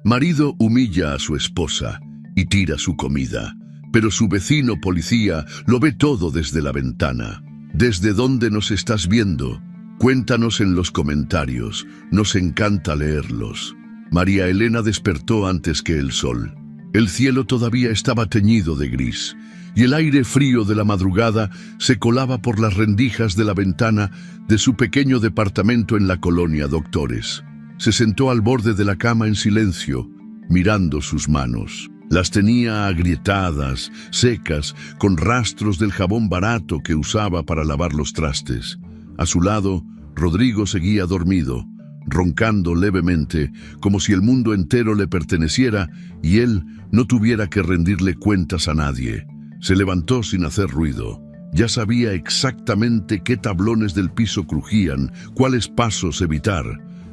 Marido humilla a su esposa y tira su comida, pero su vecino policía lo ve todo desde la ventana. ¿Desde dónde nos estás viendo? Cuéntanos en los comentarios, nos encanta leerlos. María Elena despertó antes que el sol. El cielo todavía estaba teñido de gris, y el aire frío de la madrugada se colaba por las rendijas de la ventana de su pequeño departamento en la colonia Doctores. Se sentó al borde de la cama en silencio, mirando sus manos. Las tenía agrietadas, secas, con rastros del jabón barato que usaba para lavar los trastes. A su lado, Rodrigo seguía dormido, roncando levemente, como si el mundo entero le perteneciera y él no tuviera que rendirle cuentas a nadie. Se levantó sin hacer ruido. Ya sabía exactamente qué tablones del piso crujían, cuáles pasos evitar.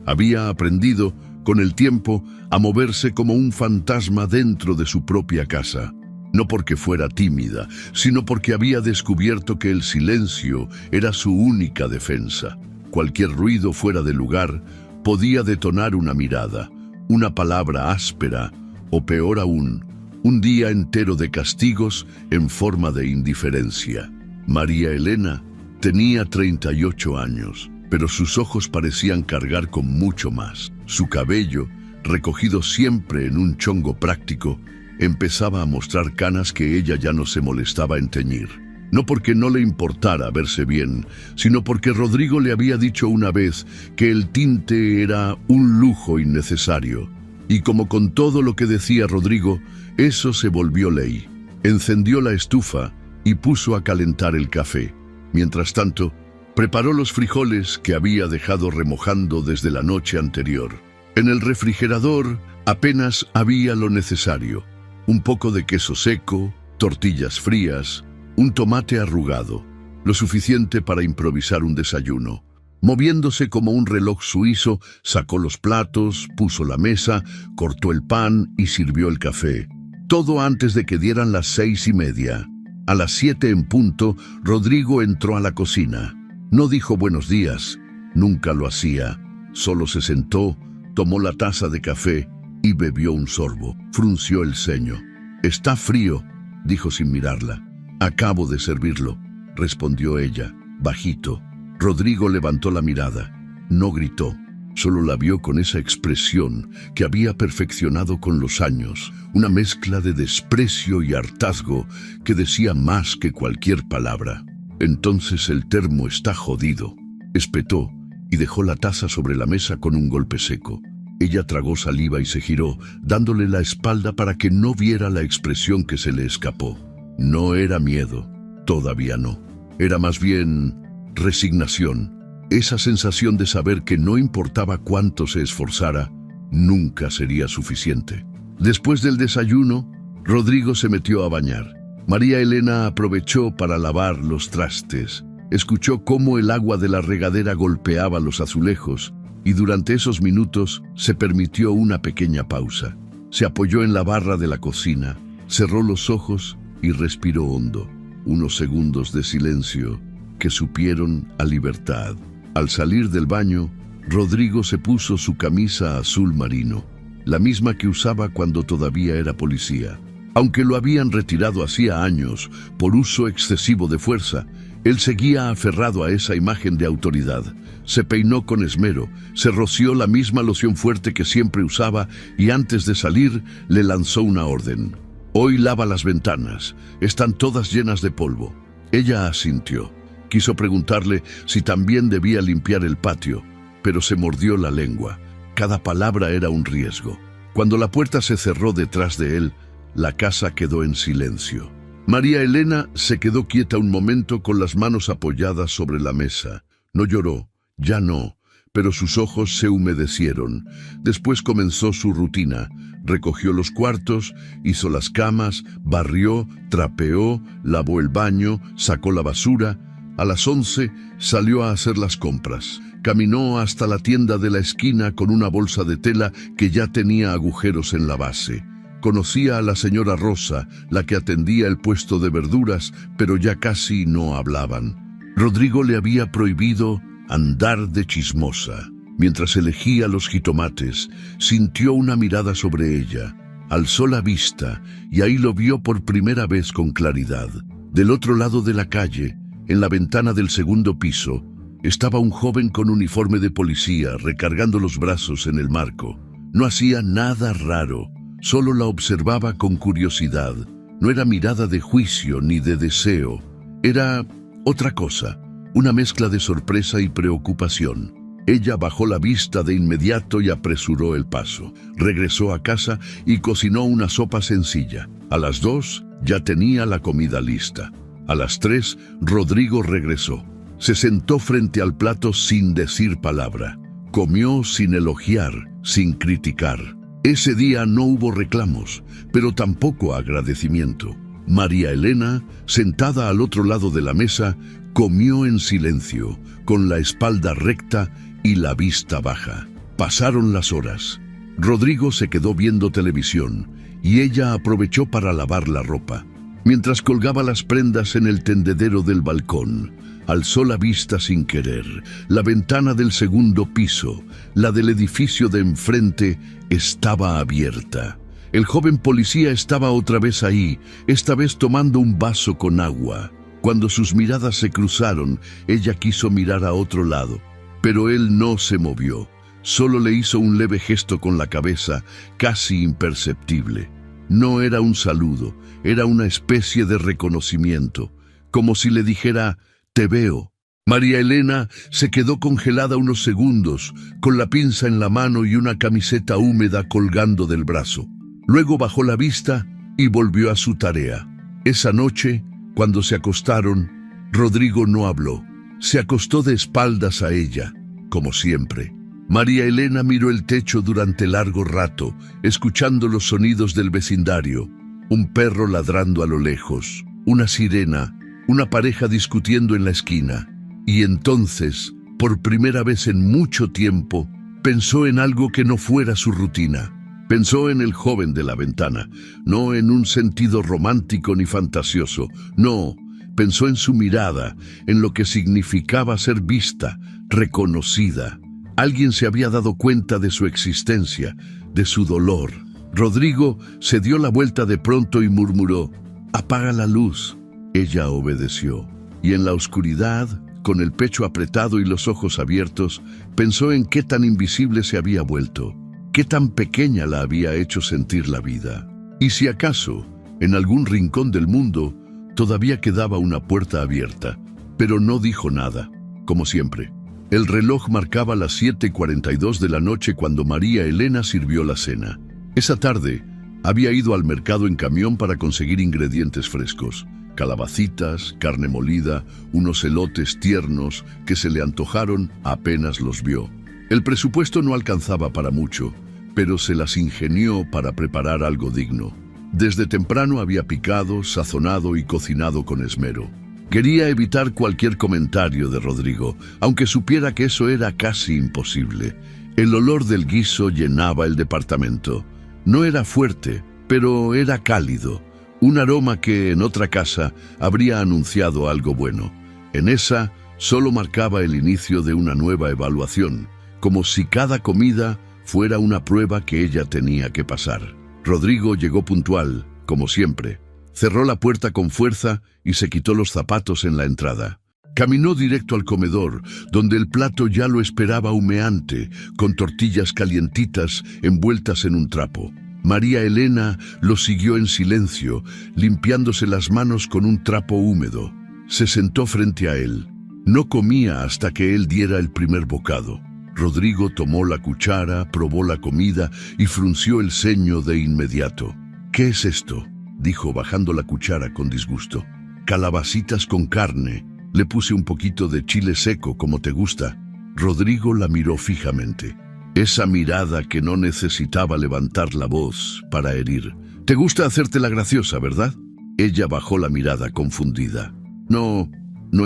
Había aprendido, con el tiempo, a moverse como un fantasma dentro de su propia casa. No porque fuera tímida, sino porque había descubierto que el silencio era su única defensa. Cualquier ruido fuera de lugar podía detonar una mirada, una palabra áspera, o peor aún, un día entero de castigos en forma de indiferencia. María Elena tenía 38 años, pero sus ojos parecían cargar con mucho más. Su cabello, recogido siempre en un chongo práctico, empezaba a mostrar canas que ella ya no se molestaba en teñir. No porque no le importara verse bien, sino porque Rodrigo le había dicho una vez que el tinte era un lujo innecesario. Y como con todo lo que decía Rodrigo, eso se volvió ley. Encendió la estufa y puso a calentar el café. Mientras tanto, preparó los frijoles que había dejado remojando desde la noche anterior. En el refrigerador apenas había lo necesario: un poco de queso seco, tortillas frías, un tomate arrugado, lo suficiente para improvisar un desayuno. Moviéndose como un reloj suizo, sacó los platos, puso la mesa, cortó el pan y sirvió el café. Todo antes de que dieran las 6:30. A las 7 en punto, Rodrigo entró a la cocina. No dijo buenos días, nunca lo hacía. Solo se sentó, tomó la taza de café y bebió un sorbo. Frunció el ceño. «Está frío», dijo sin mirarla. «Acabo de servirlo», respondió ella, bajito. Rodrigo levantó la mirada. No gritó, solo la vio con esa expresión que había perfeccionado con los años, una mezcla de desprecio y hartazgo que decía más que cualquier palabra. «Entonces el termo está jodido», espetó y dejó la taza sobre la mesa con un golpe seco. Ella tragó saliva y se giró, dándole la espalda para que no viera la expresión que se le escapó. No era miedo, todavía no. Era más bien resignación. Esa sensación de saber que no importaba cuánto se esforzara, nunca sería suficiente. Después del desayuno, Rodrigo se metió a bañar. María Elena aprovechó para lavar los trastes. Escuchó cómo el agua de la regadera golpeaba los azulejos y durante esos minutos se permitió una pequeña pausa. Se apoyó en la barra de la cocina, cerró los ojos y respiró hondo. Unos segundos de silencio que supieron a libertad. Al salir del baño, Rodrigo se puso su camisa azul marino, la misma que usaba cuando todavía era policía. Aunque lo habían retirado hacía años por uso excesivo de fuerza, él seguía aferrado a esa imagen de autoridad. Se peinó con esmero, se roció la misma loción fuerte que siempre usaba y antes de salir le lanzó una orden. «Hoy lava las ventanas, están todas llenas de polvo». Ella asintió. Quiso preguntarle si también debía limpiar el patio, pero se mordió la lengua. Cada palabra era un riesgo. Cuando la puerta se cerró detrás de él, la casa quedó en silencio. María Elena se quedó quieta un momento con las manos apoyadas sobre la mesa. No lloró, ya no, pero sus ojos se humedecieron. Después comenzó su rutina. Recogió los cuartos, hizo las camas, barrió, trapeó, lavó el baño, sacó la basura. A las 11 salió a hacer las compras. Caminó hasta la tienda de la esquina con una bolsa de tela que ya tenía agujeros en la base. Conocía a la señora Rosa, la que atendía el puesto de verduras, pero ya casi no hablaban. Rodrigo le había prohibido andar de chismosa. Mientras elegía los jitomates, sintió una mirada sobre ella. Alzó la vista y ahí lo vio por primera vez con claridad. Del otro lado de la calle, en la ventana del segundo piso, estaba un joven con uniforme de policía recargando los brazos en el marco. No hacía nada raro, solo la observaba con curiosidad. No era mirada de juicio ni de deseo, era otra cosa, una mezcla de sorpresa y preocupación. Ella bajó la vista de inmediato y apresuró el paso. Regresó a casa y cocinó una sopa sencilla. A las 2 ya tenía la comida lista. A las 3, Rodrigo regresó. Se sentó frente al plato sin decir palabra. Comió sin elogiar, sin criticar. Ese día no hubo reclamos, pero tampoco agradecimiento. María Elena, sentada al otro lado de la mesa, comió en silencio, con la espalda recta y la vista baja. Pasaron las horas. Rodrigo se quedó viendo televisión y ella aprovechó para lavar la ropa. Mientras colgaba las prendas en el tendedero del balcón, alzó la vista sin querer. La ventana del segundo piso, la del edificio de enfrente, estaba abierta. El joven policía estaba otra vez ahí, esta vez tomando un vaso con agua. Cuando sus miradas se cruzaron, ella quiso mirar a otro lado, pero él no se movió. Solo le hizo un leve gesto con la cabeza, casi imperceptible. No era un saludo, era una especie de reconocimiento, como si le dijera: «Te veo». María Elena se quedó congelada unos segundos, con la pinza en la mano y una camiseta húmeda colgando del brazo. Luego bajó la vista y volvió a su tarea. Esa noche, cuando se acostaron, Rodrigo no habló. Se acostó de espaldas a ella, como siempre. María Elena miró el techo durante largo rato, escuchando los sonidos del vecindario. Un perro ladrando a lo lejos, una sirena, una pareja discutiendo en la esquina. Y entonces, por primera vez en mucho tiempo, pensó en algo que no fuera su rutina. Pensó en el joven de la ventana, no en un sentido romántico ni fantasioso, no. Pensó en su mirada, en lo que significaba ser vista, reconocida. Alguien se había dado cuenta de su existencia, de su dolor. Rodrigo se dio la vuelta de pronto y murmuró: «Apaga la luz». Ella obedeció, y en la oscuridad, con el pecho apretado y los ojos abiertos, pensó en qué tan invisible se había vuelto, qué tan pequeña la había hecho sentir la vida. Y si acaso, en algún rincón del mundo, todavía quedaba una puerta abierta, pero no dijo nada, como siempre. El reloj marcaba las 7:42 de la noche cuando María Elena sirvió la cena. Esa tarde, había ido al mercado en camión para conseguir ingredientes frescos. Calabacitas, carne molida, unos elotes tiernos que se le antojaron apenas los vio. El presupuesto no alcanzaba para mucho, pero se las ingenió para preparar algo digno. Desde temprano había picado, sazonado y cocinado con esmero. Quería evitar cualquier comentario de Rodrigo, aunque supiera que eso era casi imposible. El olor del guiso llenaba el departamento. No era fuerte, pero era cálido. Un aroma que en otra casa habría anunciado algo bueno. En esa solo marcaba el inicio de una nueva evaluación, como si cada comida fuera una prueba que ella tenía que pasar. Rodrigo llegó puntual, como siempre. Cerró la puerta con fuerza y se quitó los zapatos en la entrada. Caminó directo al comedor, donde el plato ya lo esperaba humeante, con tortillas calientitas envueltas en un trapo. María Elena lo siguió en silencio, limpiándose las manos con un trapo húmedo. Se sentó frente a él. No comía hasta que él diera el primer bocado. Rodrigo tomó la cuchara, probó la comida y frunció el ceño de inmediato. «¿Qué es esto?», dijo bajando la cuchara con disgusto. «Calabacitas con carne. Le puse un poquito de chile seco, como te gusta». Rodrigo la miró fijamente. Esa mirada que no necesitaba levantar la voz para herir. «Te gusta hacerte la graciosa, ¿verdad?». Ella bajó la mirada confundida. No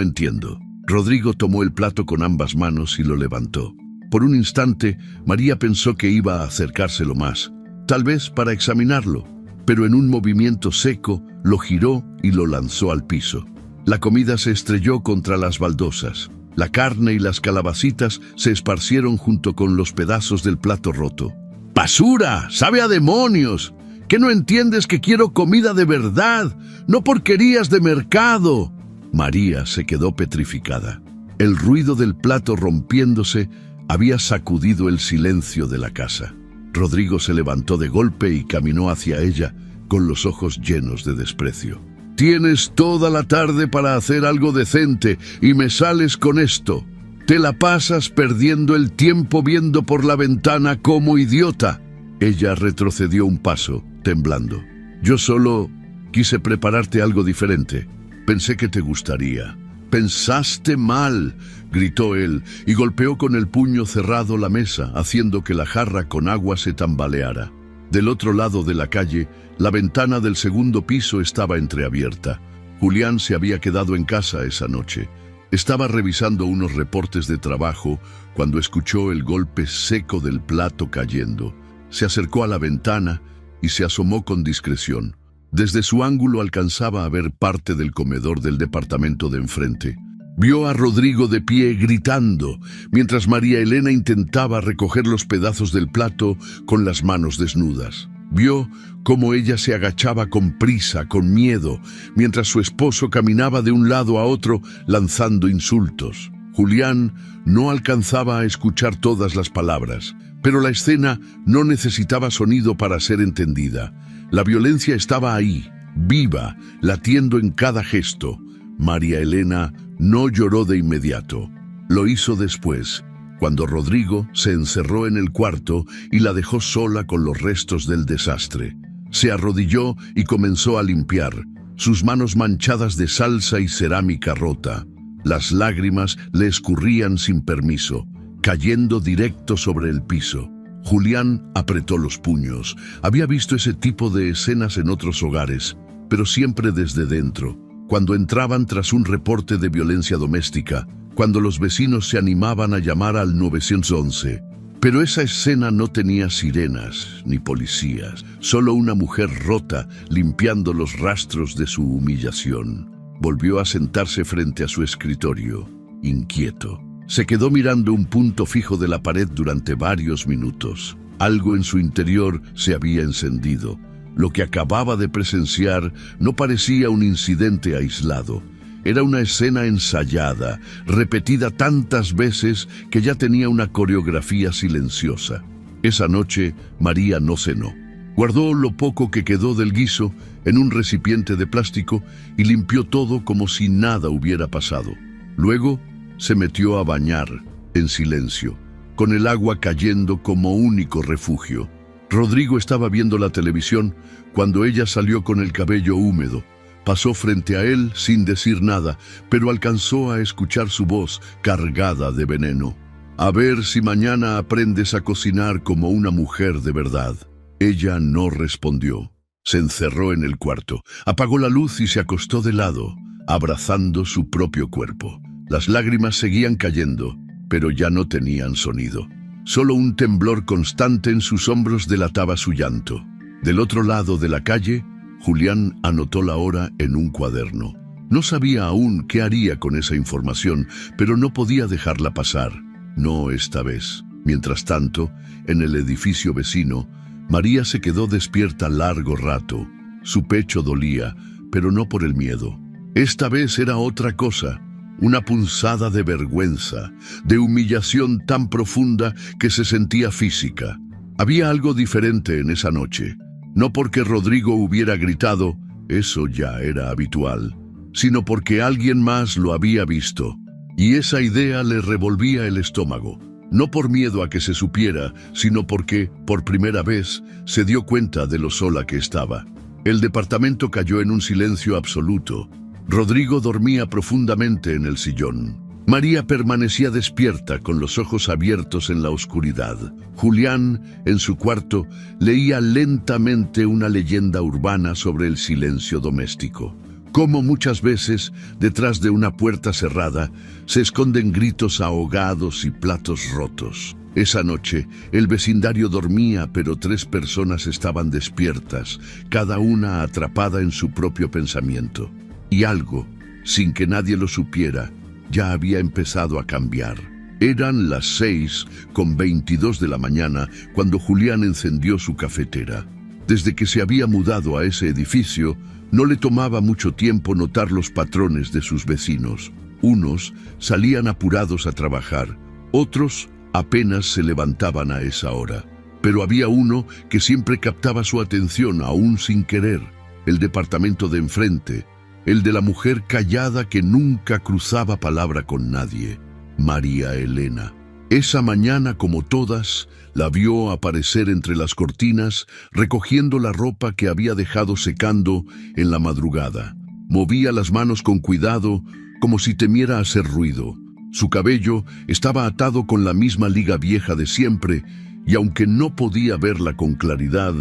entiendo». Rodrigo tomó el plato con ambas manos y lo levantó. Por un instante, María pensó que iba a acercárselo más, tal vez para examinarlo, pero en un movimiento seco lo giró y lo lanzó al piso. La comida se estrelló contra las baldosas. La carne y las calabacitas se esparcieron junto con los pedazos del plato roto. ¡Basura! ¡Sabe a demonios! ¿Qué no entiendes que quiero comida de verdad, no porquerías de mercado? María se quedó petrificada. El ruido del plato rompiéndose había sacudido el silencio de la casa. Rodrigo se levantó de golpe y caminó hacia ella con los ojos llenos de desprecio. «Tienes toda la tarde para hacer algo decente y me sales con esto. Te la pasas perdiendo el tiempo viendo por la ventana como idiota». Ella retrocedió un paso, temblando. «Yo solo quise prepararte algo diferente. Pensé que te gustaría». «Pensaste mal», gritó él, y golpeó con el puño cerrado la mesa, haciendo que la jarra con agua se tambaleara. Del otro lado de la calle, la ventana del segundo piso estaba entreabierta. Julián se había quedado en casa esa noche. Estaba revisando unos reportes de trabajo cuando escuchó el golpe seco del plato cayendo. Se acercó a la ventana y se asomó con discreción. Desde su ángulo alcanzaba a ver parte del comedor del departamento de enfrente. Vio a Rodrigo de pie gritando, mientras María Elena intentaba recoger los pedazos del plato con las manos desnudas. Vio cómo ella se agachaba con prisa, con miedo, mientras su esposo caminaba de un lado a otro lanzando insultos. Julián no alcanzaba a escuchar todas las palabras, pero la escena no necesitaba sonido para ser entendida. La violencia estaba ahí, viva, latiendo en cada gesto. María Elena no lloró de inmediato. Lo hizo después, cuando Rodrigo se encerró en el cuarto y la dejó sola con los restos del desastre. Se arrodilló y comenzó a limpiar, sus manos manchadas de salsa y cerámica rota. Las lágrimas le escurrían sin permiso, cayendo directo sobre el piso. Julián apretó los puños. Había visto ese tipo de escenas en otros hogares, pero siempre desde dentro, cuando entraban tras un reporte de violencia doméstica, cuando los vecinos se animaban a llamar al 911. Pero esa escena no tenía sirenas ni policías, solo una mujer rota limpiando los rastros de su humillación. Volvió a sentarse frente a su escritorio, inquieto. Se quedó mirando un punto fijo de la pared durante varios minutos. Algo en su interior se había encendido. Lo que acababa de presenciar no parecía un incidente aislado. Era una escena ensayada, repetida tantas veces que ya tenía una coreografía silenciosa. Esa noche, María no cenó. Guardó lo poco que quedó del guiso en un recipiente de plástico y limpió todo como si nada hubiera pasado. Luego, se metió a bañar, en silencio, con el agua cayendo como único refugio. Rodrigo estaba viendo la televisión cuando ella salió con el cabello húmedo. Pasó frente a él sin decir nada, pero alcanzó a escuchar su voz cargada de veneno. «A ver si mañana aprendes a cocinar como una mujer de verdad». Ella no respondió. Se encerró en el cuarto, apagó la luz y se acostó de lado, abrazando su propio cuerpo. Las lágrimas seguían cayendo, pero ya no tenían sonido. Solo un temblor constante en sus hombros delataba su llanto. Del otro lado de la calle, Julián anotó la hora en un cuaderno. No sabía aún qué haría con esa información, pero no podía dejarla pasar. No esta vez. Mientras tanto, en el edificio vecino, María se quedó despierta largo rato. Su pecho dolía, pero no por el miedo. Esta vez era otra cosa. Una punzada de vergüenza, de humillación tan profunda que se sentía física. Había algo diferente en esa noche. No porque Rodrigo hubiera gritado, eso ya era habitual, sino porque alguien más lo había visto. Y esa idea le revolvía el estómago. No por miedo a que se supiera, sino porque, por primera vez, se dio cuenta de lo sola que estaba. El departamento cayó en un silencio absoluto. Rodrigo dormía profundamente en el sillón. María permanecía despierta con los ojos abiertos en la oscuridad. Julián, en su cuarto, leía lentamente una leyenda urbana sobre el silencio doméstico. Como muchas veces, detrás de una puerta cerrada, se esconden gritos ahogados y platos rotos. Esa noche, el vecindario dormía, pero 3 personas estaban despiertas, cada una atrapada en su propio pensamiento. Y algo, sin que nadie lo supiera, ya había empezado a cambiar. Eran las 6:22 de la mañana cuando Julián encendió su cafetera. Desde que se había mudado a ese edificio, no le tomaba mucho tiempo notar los patrones de sus vecinos. Unos salían apurados a trabajar, otros apenas se levantaban a esa hora. Pero había uno que siempre captaba su atención, aún sin querer: el departamento de enfrente, el de la mujer callada que nunca cruzaba palabra con nadie, María Elena. Esa mañana, como todas, la vio aparecer entre las cortinas, recogiendo la ropa que había dejado secando en la madrugada. Movía las manos con cuidado, como si temiera hacer ruido. Su cabello estaba atado con la misma liga vieja de siempre, y aunque no podía verla con claridad,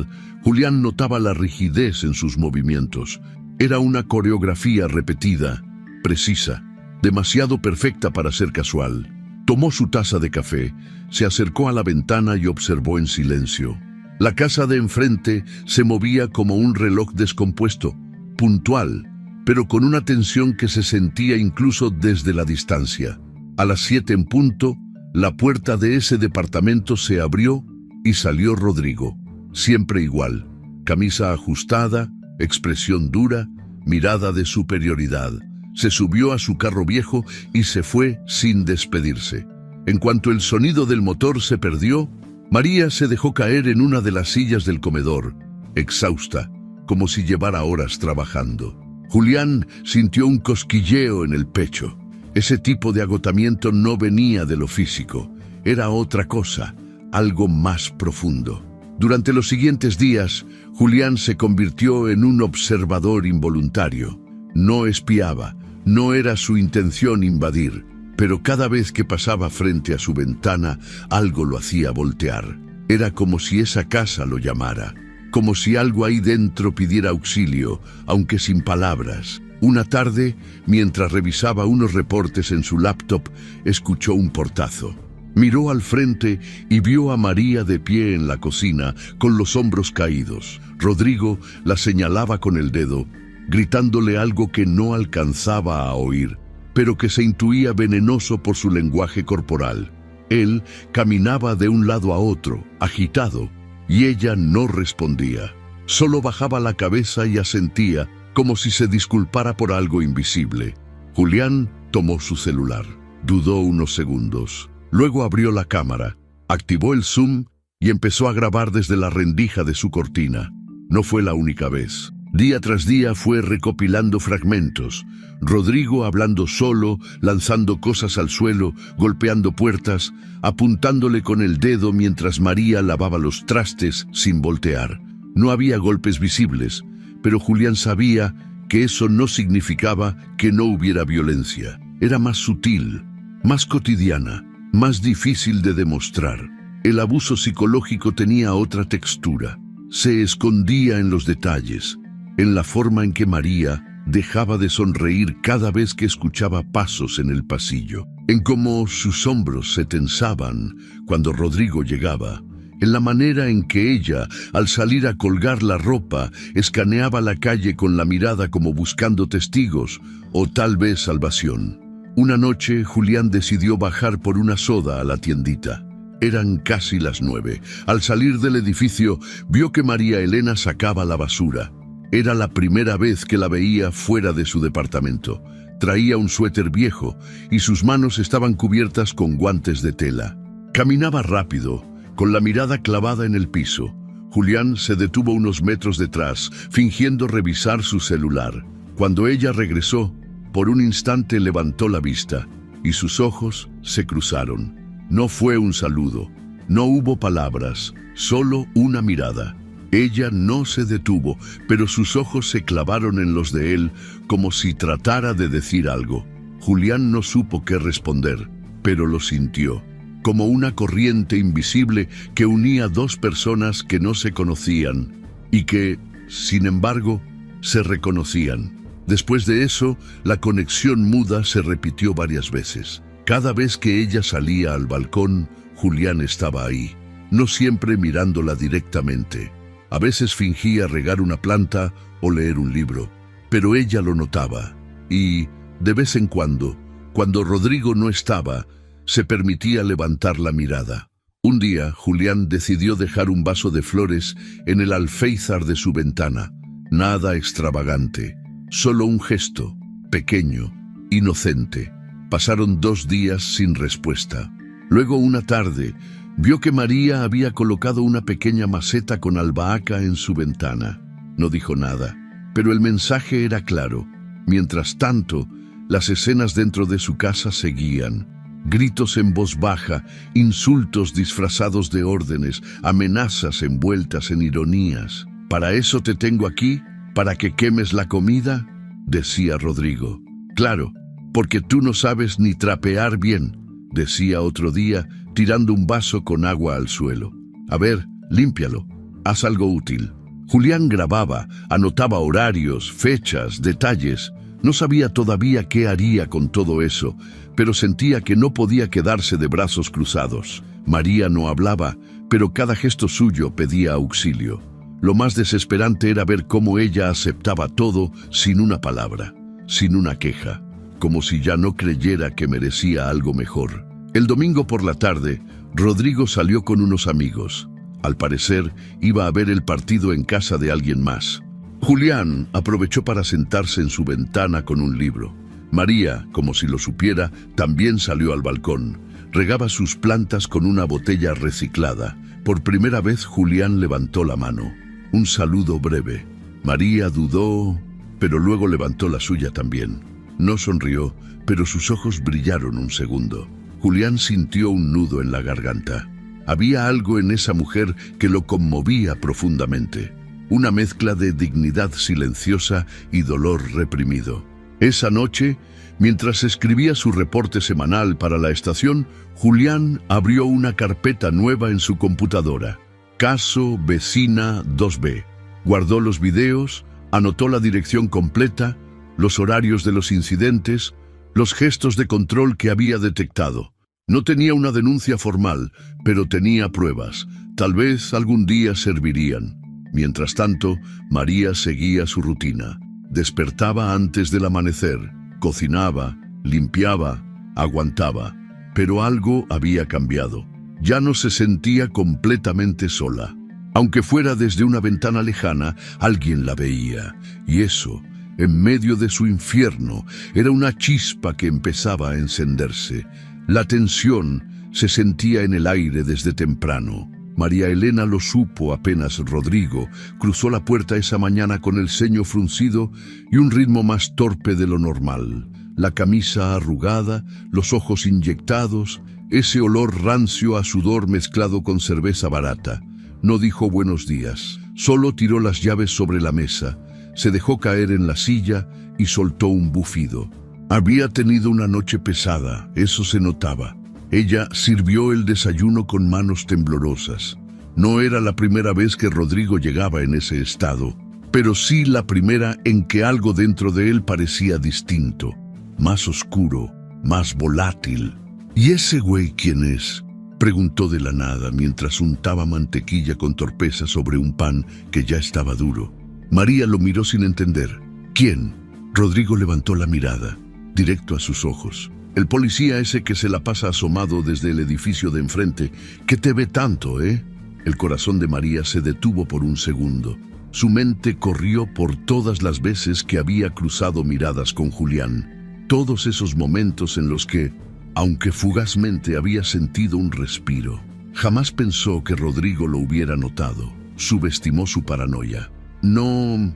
Julián notaba la rigidez en sus movimientos. Era una coreografía repetida, precisa, demasiado perfecta para ser casual. Tomó su taza de café, se acercó a la ventana y observó en silencio. La casa de enfrente se movía como un reloj descompuesto, puntual, pero con una tensión que se sentía incluso desde la distancia. A las 7 en punto, la puerta de ese departamento se abrió y salió Rodrigo. Siempre igual: camisa ajustada, expresión dura, mirada de superioridad. Se subió a su carro viejo y se fue sin despedirse. En cuanto el sonido del motor se perdió, María se dejó caer en una de las sillas del comedor, exhausta, como si llevara horas trabajando. Julián sintió un cosquilleo en el pecho. Ese tipo de agotamiento no venía de lo físico, era otra cosa, algo más profundo. Durante los siguientes días, Julián se convirtió en un observador involuntario. No espiaba, no era su intención invadir, pero cada vez que pasaba frente a su ventana, algo lo hacía voltear. Era como si esa casa lo llamara, como si algo ahí dentro pidiera auxilio, aunque sin palabras. Una tarde, mientras revisaba unos reportes en su laptop, escuchó un portazo. Miró al frente y vio a María de pie en la cocina, con los hombros caídos. Rodrigo la señalaba con el dedo, gritándole algo que no alcanzaba a oír, pero que se intuía venenoso por su lenguaje corporal. Él caminaba de un lado a otro, agitado, y ella no respondía. Solo bajaba la cabeza y asentía, como si se disculpara por algo invisible. Julián tomó su celular. Dudó unos segundos. Luego abrió la cámara, activó el zoom y empezó a grabar desde la rendija de su cortina. No fue la única vez. Día tras día fue recopilando fragmentos. Rodrigo hablando solo, lanzando cosas al suelo, golpeando puertas, apuntándole con el dedo mientras María lavaba los trastes sin voltear. No había golpes visibles, pero Julián sabía que eso no significaba que no hubiera violencia. Era más sutil, más cotidiana, más difícil de demostrar. El abuso psicológico tenía otra textura. Se escondía en los detalles, en la forma en que María dejaba de sonreír cada vez que escuchaba pasos en el pasillo, en cómo sus hombros se tensaban cuando Rodrigo llegaba, en la manera en que ella, al salir a colgar la ropa, escaneaba la calle con la mirada como buscando testigos o tal vez salvación. Una noche, Julián decidió bajar por una soda a la tiendita. Eran casi las 9. Al salir del edificio, vio que María Elena sacaba la basura. Era la primera vez que la veía fuera de su departamento. Traía un suéter viejo y sus manos estaban cubiertas con guantes de tela. Caminaba rápido, con la mirada clavada en el piso. Julián se detuvo unos metros detrás, fingiendo revisar su celular. Cuando ella regresó, por un instante levantó la vista y sus ojos se cruzaron. No fue un saludo, no hubo palabras, solo una mirada. Ella no se detuvo, pero sus ojos se clavaron en los de él como si tratara de decir algo. Julián no supo qué responder, pero lo sintió, como una corriente invisible que unía dos personas que no se conocían y que, sin embargo, se reconocían. Después de eso, la conexión muda se repitió varias veces. Cada vez que ella salía al balcón, Julián estaba ahí, no siempre mirándola directamente. A veces fingía regar una planta o leer un libro, pero ella lo notaba y, de vez en cuando, Cuando Rodrigo no estaba, se permitía levantar la mirada. Un día, Julián decidió dejar un vaso de flores en el alféizar de su ventana. Nada extravagante, solo un gesto, pequeño, inocente. Pasaron 2 días sin respuesta. Luego, una tarde, vio que María había colocado una pequeña maceta con albahaca en su ventana. No dijo nada, pero el mensaje era claro. Mientras tanto, las escenas dentro de su casa seguían. Gritos en voz baja, insultos disfrazados de órdenes, amenazas envueltas en ironías. «¿Para eso te tengo aquí? ¿Para que quemes la comida?», decía Rodrigo. «Claro, porque tú no sabes ni trapear bien», decía otro día, tirando un vaso con agua al suelo. «A ver, límpialo, haz algo útil». Julián grababa, anotaba horarios, fechas, detalles. No sabía todavía qué haría con todo eso, pero sentía que no podía quedarse de brazos cruzados. María no hablaba, pero cada gesto suyo pedía auxilio. Lo más desesperante era ver cómo ella aceptaba todo sin una palabra, sin una queja, como si ya no creyera que merecía algo mejor. El domingo por la tarde, Rodrigo salió con unos amigos. Al parecer, iba a ver el partido en casa de alguien más. Julián aprovechó para sentarse en su ventana con un libro. María, como si lo supiera, también salió al balcón. Regaba sus plantas con una botella reciclada. Por primera vez Julián levantó la mano. Un saludo breve. María dudó, pero luego levantó la suya también. No sonrió, pero sus ojos brillaron un segundo. Julián sintió un nudo en la garganta. Había algo en esa mujer que lo conmovía profundamente. Una mezcla de dignidad silenciosa y dolor reprimido. Esa noche, mientras escribía su reporte semanal para la estación, Julián abrió una carpeta nueva en su computadora. Caso Vecina 2B. Guardó los videos, anotó la dirección completa, los horarios de los incidentes, los gestos de control que había detectado. No tenía una denuncia formal, pero tenía pruebas. Tal vez algún día servirían. Mientras tanto, María seguía su rutina. Despertaba antes del amanecer, cocinaba, limpiaba, aguantaba. Pero algo había cambiado. Ya no se sentía completamente sola. Aunque fuera desde una ventana lejana, alguien la veía. Y eso, en medio de su infierno, era una chispa que empezaba a encenderse. La tensión se sentía en el aire desde temprano. María Elena lo supo apenas Rodrigo cruzó la puerta esa mañana con el ceño fruncido y un ritmo más torpe de lo normal. La camisa arrugada, los ojos inyectados, ese olor rancio a sudor mezclado con cerveza barata. No dijo buenos días, solo tiró las llaves sobre la mesa, se dejó caer en la silla y soltó un bufido. Había tenido una noche pesada, eso se notaba. Ella sirvió el desayuno con manos temblorosas. No era la primera vez que Rodrigo llegaba en ese estado, pero sí la primera en que algo dentro de él parecía distinto, más oscuro, más volátil. ¿Y ese güey quién es?, preguntó de la nada mientras untaba mantequilla con torpeza sobre un pan que ya estaba duro. María lo miró sin entender. ¿Quién? Rodrigo levantó la mirada, directo a sus ojos. El policía ese que se la pasa asomado desde el edificio de enfrente. ¿Qué te ve tanto, eh? El corazón de María se detuvo por un segundo. Su mente corrió por todas las veces que había cruzado miradas con Julián. Todos esos momentos en los que, aunque fugazmente había sentido un respiro, jamás pensó que Rodrigo lo hubiera notado. Subestimó su paranoia. No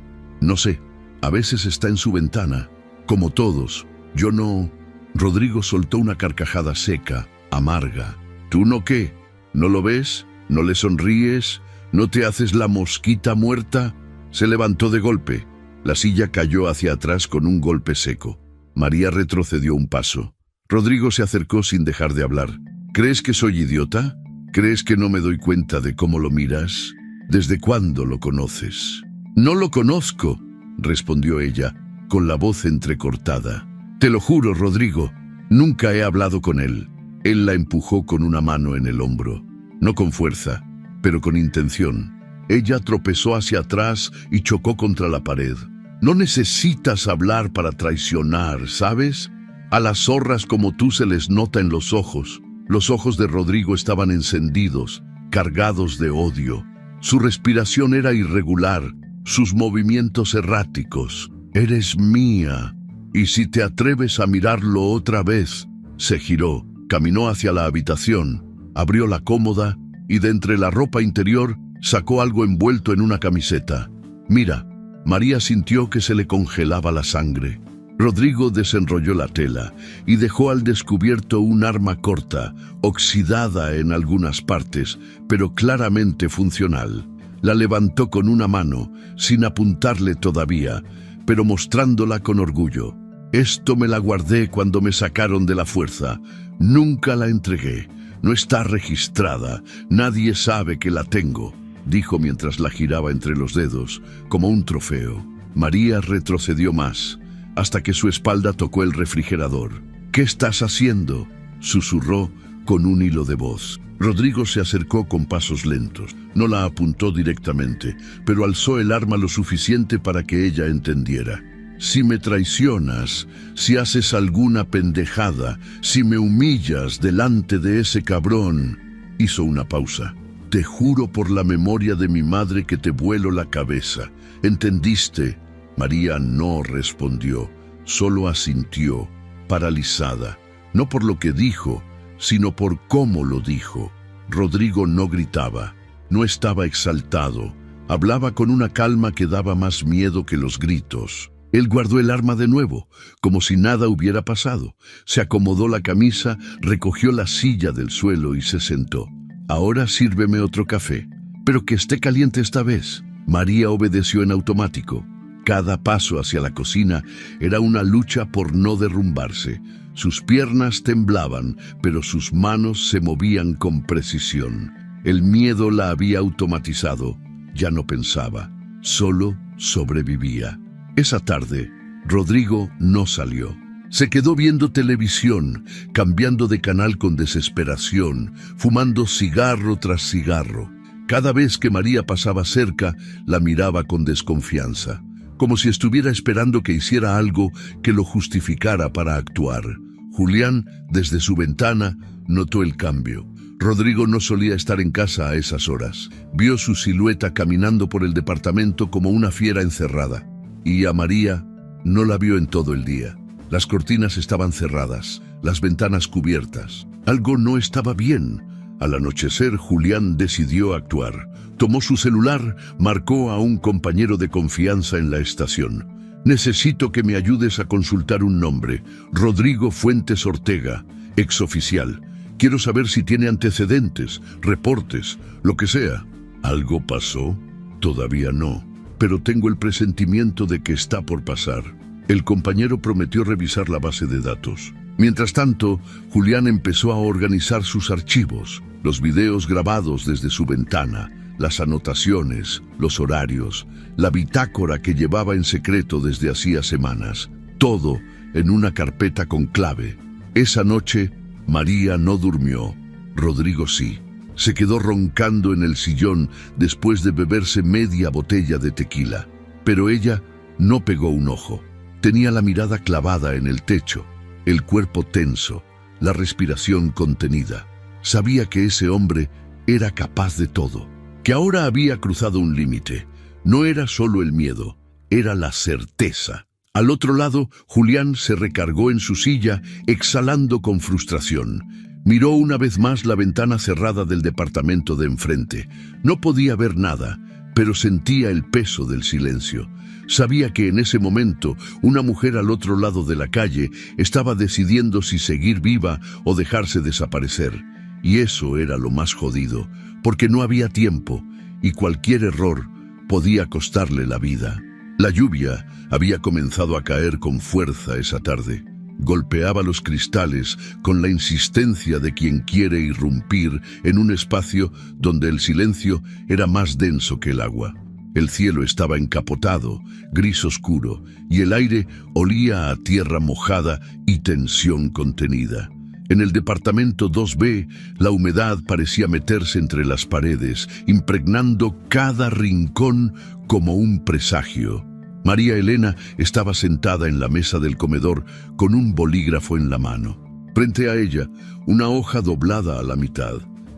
sé. A veces está en su ventana. Como todos. Yo no... Rodrigo soltó una carcajada seca, amarga. ¿Tú no qué? ¿No lo ves? ¿No le sonríes? ¿No te haces la mosquita muerta? Se levantó de golpe. La silla cayó hacia atrás con un golpe seco. María retrocedió un paso. Rodrigo se acercó sin dejar de hablar. ¿Crees que soy idiota? ¿Crees que no me doy cuenta de cómo lo miras? ¿Desde cuándo lo conoces? No lo conozco, respondió ella, con la voz entrecortada. Te lo juro, Rodrigo, nunca he hablado con él. Él la empujó con una mano en el hombro. No con fuerza, pero con intención. Ella tropezó hacia atrás y chocó contra la pared. No necesitas hablar para traicionar, ¿sabes? A las zorras como tú se les nota en los ojos. Los ojos de Rodrigo estaban encendidos, cargados de odio. Su respiración era irregular, sus movimientos erráticos. «Eres mía, y si te atreves a mirarlo otra vez». Se giró, caminó hacia la habitación, abrió la cómoda y de entre la ropa interior sacó algo envuelto en una camiseta. «Mira». María sintió que se le congelaba la sangre. Rodrigo desenrolló la tela y dejó al descubierto un arma corta, oxidada en algunas partes, pero claramente funcional. La levantó con una mano, sin apuntarle todavía, pero mostrándola con orgullo. «Esto me la guardé cuando me sacaron de la fuerza. Nunca la entregué. No está registrada. Nadie sabe que la tengo», dijo mientras la giraba entre los dedos, como un trofeo. María retrocedió más, hasta que su espalda tocó el refrigerador. «¿Qué estás haciendo?», susurró con un hilo de voz. Rodrigo se acercó con pasos lentos. No la apuntó directamente, pero alzó el arma lo suficiente para que ella entendiera. «Si me traicionas, si haces alguna pendejada, si me humillas delante de ese cabrón», hizo una pausa. «Te juro por la memoria de mi madre que te vuelo la cabeza. ¿Entendiste?». María no respondió, solo asintió, paralizada, no por lo que dijo, sino por cómo lo dijo. Rodrigo no gritaba, no estaba exaltado, hablaba con una calma que daba más miedo que los gritos. Él guardó el arma de nuevo, como si nada hubiera pasado. Se acomodó la camisa, recogió la silla del suelo y se sentó. «Ahora sírveme otro café, pero que esté caliente esta vez». María obedeció en automático. Cada paso hacia la cocina era una lucha por no derrumbarse. Sus piernas temblaban, pero sus manos se movían con precisión. El miedo la había automatizado. Ya no pensaba, solo sobrevivía. Esa tarde, Rodrigo no salió. Se quedó viendo televisión, cambiando de canal con desesperación, fumando cigarro tras cigarro. Cada vez que María pasaba cerca, la miraba con desconfianza, como si estuviera esperando que hiciera algo que lo justificara para actuar. Julián, desde su ventana, notó el cambio. Rodrigo no solía estar en casa a esas horas. Vio su silueta caminando por el departamento como una fiera encerrada. Y a María no la vio en todo el día. Las cortinas estaban cerradas, las ventanas cubiertas. Algo no estaba bien. Al anochecer, Julián decidió actuar. Tomó su celular, marcó a un compañero de confianza en la estación. «Necesito que me ayudes a consultar un nombre. Rodrigo Fuentes Ortega, exoficial. Quiero saber si tiene antecedentes, reportes, lo que sea». «¿Algo pasó?». «Todavía no, pero tengo el presentimiento de que está por pasar». El compañero prometió revisar la base de datos. Mientras tanto, Julián empezó a organizar sus archivos, los videos grabados desde su ventana, las anotaciones, los horarios, la bitácora que llevaba en secreto desde hacía semanas, todo en una carpeta con clave. Esa noche, María no durmió, Rodrigo sí. Se quedó roncando en el sillón después de beberse media botella de tequila, pero ella no pegó un ojo. Tenía la mirada clavada en el techo, el cuerpo tenso, la respiración contenida. Sabía que ese hombre era capaz de todo, que ahora había cruzado un límite. No era solo el miedo, era la certeza. Al otro lado, Julián se recargó en su silla, exhalando con frustración. Miró una vez más la ventana cerrada del departamento de enfrente. No podía ver nada, pero sentía el peso del silencio. Sabía que en ese momento una mujer al otro lado de la calle estaba decidiendo si seguir viva o dejarse desaparecer. Y eso era lo más jodido, porque no había tiempo y cualquier error podía costarle la vida. La lluvia había comenzado a caer con fuerza esa tarde. Golpeaba los cristales con la insistencia de quien quiere irrumpir en un espacio donde el silencio era más denso que el agua. El cielo estaba encapotado, gris oscuro, y el aire olía a tierra mojada y tensión contenida. En el departamento 2B, la humedad parecía meterse entre las paredes, impregnando cada rincón como un presagio. María Elena estaba sentada en la mesa del comedor con un bolígrafo en la mano. Frente a ella, una hoja doblada a la mitad.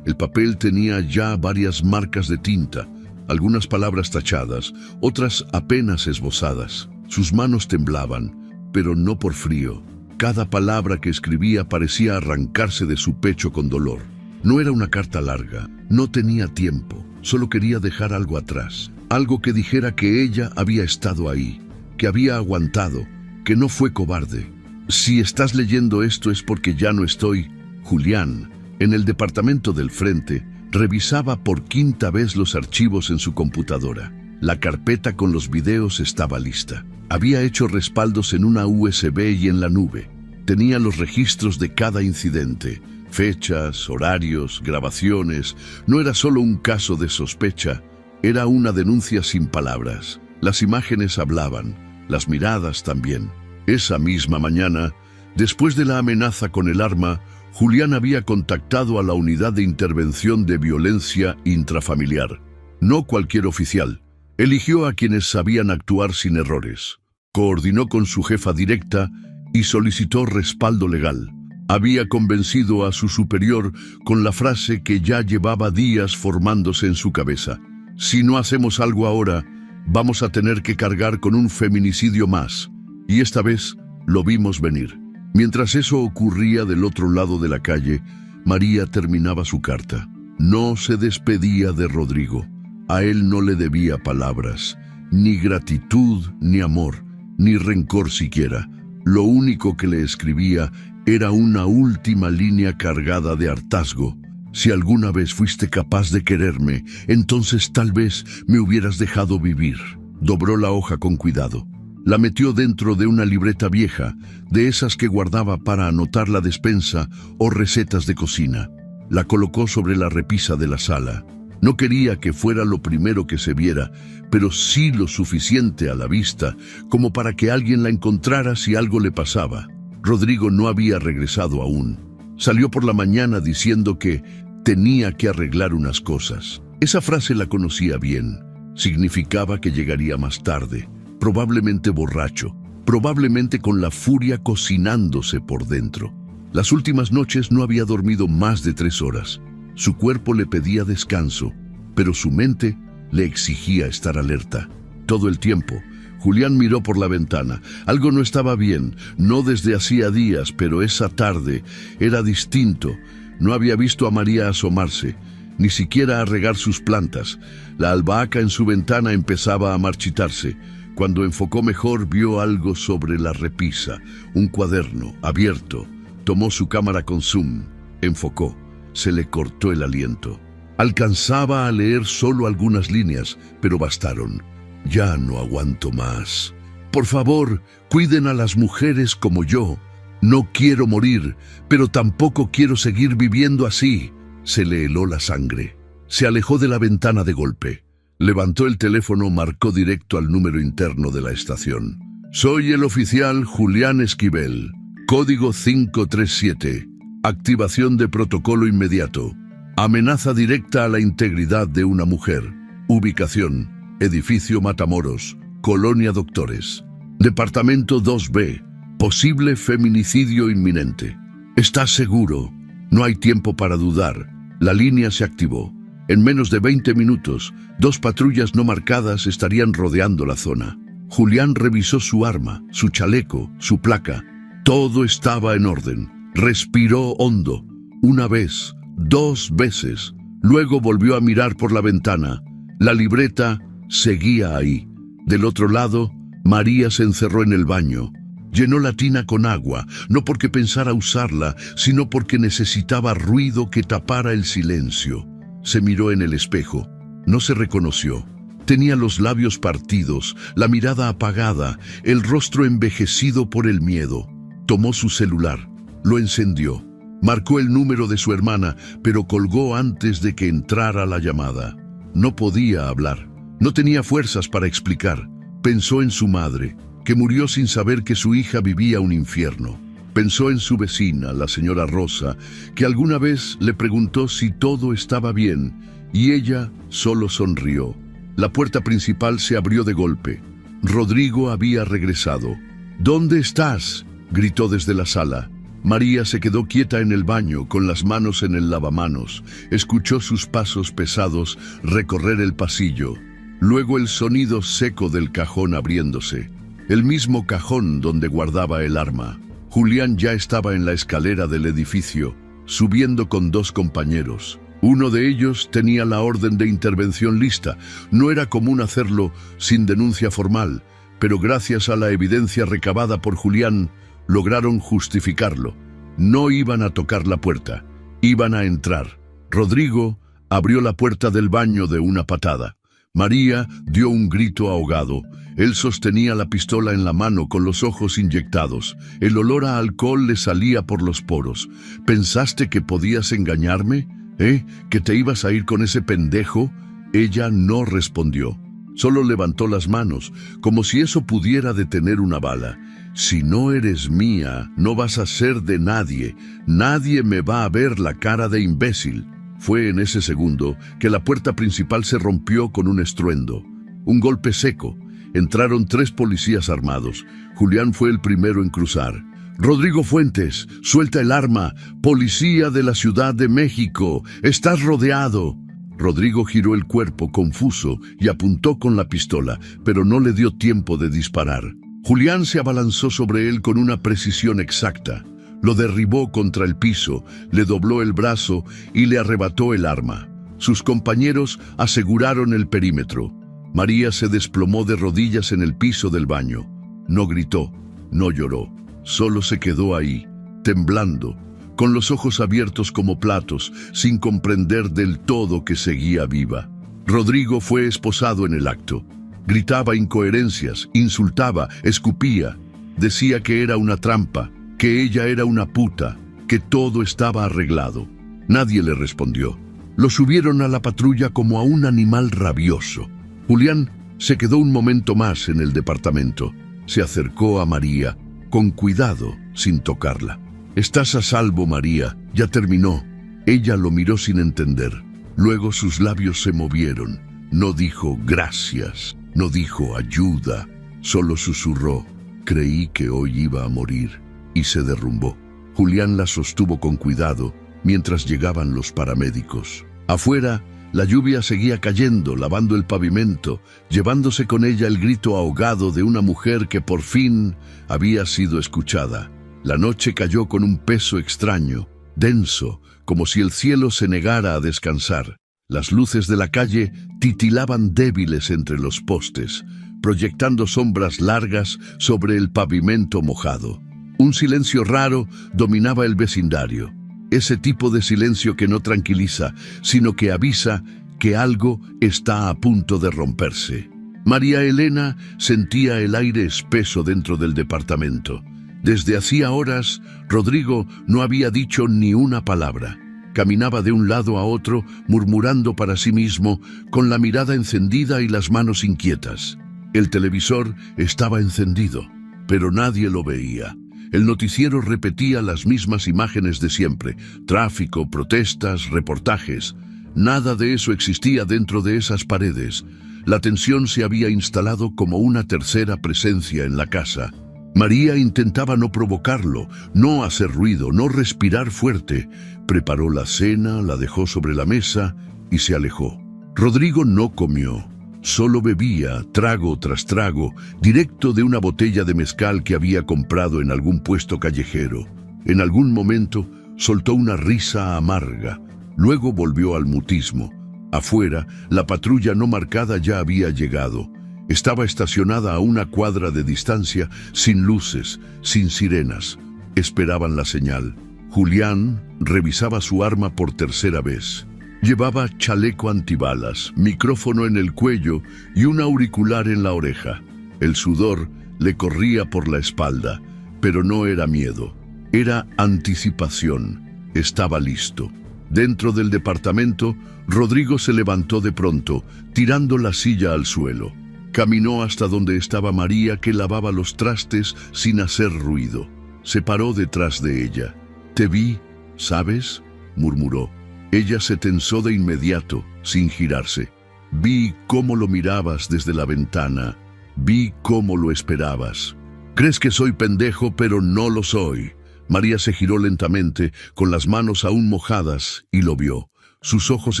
El papel tenía ya varias marcas de tinta, algunas palabras tachadas, otras apenas esbozadas. Sus manos temblaban, pero no por frío. Cada palabra que escribía parecía arrancarse de su pecho con dolor. No era una carta larga, no tenía tiempo, solo quería dejar algo atrás. Algo que dijera que ella había estado ahí, que había aguantado, que no fue cobarde. Si estás leyendo esto es porque ya no estoy. Julián, en el departamento del frente, revisaba por quinta vez los archivos en su computadora. La carpeta con los videos estaba lista. Había hecho respaldos en una USB y en la nube. Tenía los registros de cada incidente, fechas, horarios, grabaciones. No era solo un caso de sospecha, era una denuncia sin palabras. Las imágenes hablaban, las miradas también. Esa misma mañana, después de la amenaza con el arma, Julián había contactado a la Unidad de Intervención de Violencia Intrafamiliar. No cualquier oficial. Eligió a quienes sabían actuar sin errores. Coordinó con su jefa directa y solicitó respaldo legal. Había convencido a su superior con la frase que ya llevaba días formándose en su cabeza. Si no hacemos algo ahora, vamos a tener que cargar con un feminicidio más. Y esta vez lo vimos venir. Mientras eso ocurría del otro lado de la calle, María terminaba su carta. No se despedía de Rodrigo. A él no le debía palabras, ni gratitud, ni amor, ni rencor siquiera. Lo único que le escribía era una última línea cargada de hartazgo. Si alguna vez fuiste capaz de quererme, entonces tal vez me hubieras dejado vivir. Dobró la hoja con cuidado. La metió dentro de una libreta vieja, de esas que guardaba para anotar la despensa o recetas de cocina. La colocó sobre la repisa de la sala. No quería que fuera lo primero que se viera, pero sí lo suficiente a la vista como para que alguien la encontrara si algo le pasaba. Rodrigo no había regresado aún. Salió por la mañana diciendo que tenía que arreglar unas cosas. Esa frase la conocía bien. Significaba que llegaría más tarde, probablemente borracho, probablemente con la furia cocinándose por dentro. Las últimas noches no había dormido más de 3 horas. Su cuerpo le pedía descanso, pero su mente le exigía estar alerta. Todo el tiempo, Julián miró por la ventana. Algo no estaba bien, no desde hacía días, pero esa tarde era distinto. No había visto a María asomarse, ni siquiera a regar sus plantas. La albahaca en su ventana empezaba a marchitarse. Cuando enfocó mejor, vio algo sobre la repisa, un cuaderno abierto. Tomó su cámara con zoom, enfocó. Se le cortó el aliento. Alcanzaba a leer solo algunas líneas, pero bastaron. Ya no aguanto más. Por favor, cuiden a las mujeres como yo. No quiero morir, pero tampoco quiero seguir viviendo así. Se le heló la sangre. Se alejó de la ventana de golpe. Levantó el teléfono, marcó directo al número interno de la estación. Soy el oficial Julián Esquivel. Código 537. Activación de protocolo inmediato. Amenaza directa a la integridad de una mujer. Ubicación: Edificio Matamoros, Colonia Doctores. Departamento 2B. Posible feminicidio inminente. ¿Estás seguro? No hay tiempo para dudar. La línea se activó. En menos de 20 minutos, 2 patrullas no marcadas estarían rodeando la zona. Julián revisó su arma, su chaleco, su placa. Todo estaba en orden. Respiró hondo. 1 vez, 2 veces. Luego volvió a mirar por la ventana. La libreta seguía ahí. Del otro lado, María se encerró en el baño. Llenó la tina con agua, no porque pensara usarla, sino porque necesitaba ruido que tapara el silencio. Se miró en el espejo. No se reconoció. Tenía los labios partidos, la mirada apagada, el rostro envejecido por el miedo. Tomó su celular. Lo encendió. Marcó el número de su hermana, pero colgó antes de que entrara la llamada. No podía hablar. No tenía fuerzas para explicar. Pensó en su madre, que murió sin saber que su hija vivía un infierno. Pensó en su vecina, la señora Rosa, que alguna vez le preguntó si todo estaba bien, y ella solo sonrió. La puerta principal se abrió de golpe. Rodrigo había regresado. «¿Dónde estás?», gritó desde la sala. María se quedó quieta en el baño, con las manos en el lavamanos. Escuchó sus pasos pesados recorrer el pasillo. Luego el sonido seco del cajón abriéndose. El mismo cajón donde guardaba el arma. Julián ya estaba en la escalera del edificio, subiendo con 2 compañeros. Uno de ellos tenía la orden de intervención lista. No era común hacerlo sin denuncia formal, pero gracias a la evidencia recabada por Julián, lograron justificarlo. No iban a tocar la puerta, iban a entrar. Rodrigo abrió la puerta del baño de una patada. María dio un grito ahogado. Él sostenía la pistola en la mano con los ojos inyectados. El olor a alcohol le salía por los poros. ¿Pensaste que podías engañarme? ¿Que te ibas a ir con ese pendejo? Ella no respondió. Solo levantó las manos, como si eso pudiera detener una bala. «Si no eres mía, no vas a ser de nadie. Nadie me va a ver la cara de imbécil». Fue en ese segundo que la puerta principal se rompió con un estruendo. Un golpe seco. Entraron 3 policías armados. Julián fue el primero en cruzar. «Rodrigo Fuentes, suelta el arma. Policía de la Ciudad de México. Estás rodeado». Rodrigo giró el cuerpo confuso y apuntó con la pistola, pero no le dio tiempo de disparar. Julián se abalanzó sobre él con una precisión exacta. Lo derribó contra el piso, le dobló el brazo y le arrebató el arma. Sus compañeros aseguraron el perímetro. María se desplomó de rodillas en el piso del baño. No gritó, no lloró, solo se quedó ahí, temblando, con los ojos abiertos como platos, sin comprender del todo que seguía viva. Rodrigo fue esposado en el acto. Gritaba incoherencias, insultaba, escupía. Decía que era una trampa, que ella era una puta, que todo estaba arreglado. Nadie le respondió. Lo subieron a la patrulla como a un animal rabioso. Julián se quedó un momento más en el departamento. Se acercó a María, con cuidado, sin tocarla. «Estás a salvo, María, ya terminó». Ella lo miró sin entender. Luego sus labios se movieron. No dijo gracias, no dijo ayuda, solo susurró, «Creí que hoy iba a morir», y se derrumbó. Julián la sostuvo con cuidado mientras llegaban los paramédicos. Afuera, la lluvia seguía cayendo, lavando el pavimento, llevándose con ella el grito ahogado de una mujer que por fin había sido escuchada. La noche cayó con un peso extraño, denso, como si el cielo se negara a descansar. Las luces de la calle titilaban débiles entre los postes, proyectando sombras largas sobre el pavimento mojado. Un silencio raro dominaba el vecindario. Ese tipo de silencio que no tranquiliza, sino que avisa que algo está a punto de romperse. María Elena sentía el aire espeso dentro del departamento. Desde hacía horas, Rodrigo no había dicho ni una palabra. Caminaba de un lado a otro, murmurando para sí mismo, con la mirada encendida y las manos inquietas. El televisor estaba encendido, pero nadie lo veía. El noticiero repetía las mismas imágenes de siempre: tráfico, protestas, reportajes. Nada de eso existía dentro de esas paredes. La tensión se había instalado como una tercera presencia en la casa. María intentaba no provocarlo, no hacer ruido, no respirar fuerte. Preparó la cena, la dejó sobre la mesa y se alejó. Rodrigo no comió. Solo bebía, trago tras trago, directo de una botella de mezcal que había comprado en algún puesto callejero. En algún momento soltó una risa amarga. Luego volvió al mutismo. Afuera, la patrulla no marcada ya había llegado. Estaba estacionada a una cuadra de distancia, sin luces, sin sirenas. Esperaban la señal. Julián revisaba su arma por tercera vez. Llevaba chaleco antibalas, micrófono en el cuello y un auricular en la oreja. El sudor le corría por la espalda, pero no era miedo, era anticipación. Estaba listo. Dentro del departamento, Rodrigo se levantó de pronto, tirando la silla al suelo. Caminó hasta donde estaba María, que lavaba los trastes sin hacer ruido. Se paró detrás de ella. «Te vi, ¿sabes?», murmuró. Ella se tensó de inmediato, sin girarse. «Vi cómo lo mirabas desde la ventana. Vi cómo lo esperabas. Crees que soy pendejo, pero no lo soy. María se giró lentamente, con las manos aún mojadas, y lo vio. Sus ojos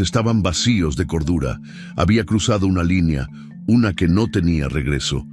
estaban vacíos de cordura. Había cruzado una línea, una que no tenía regreso.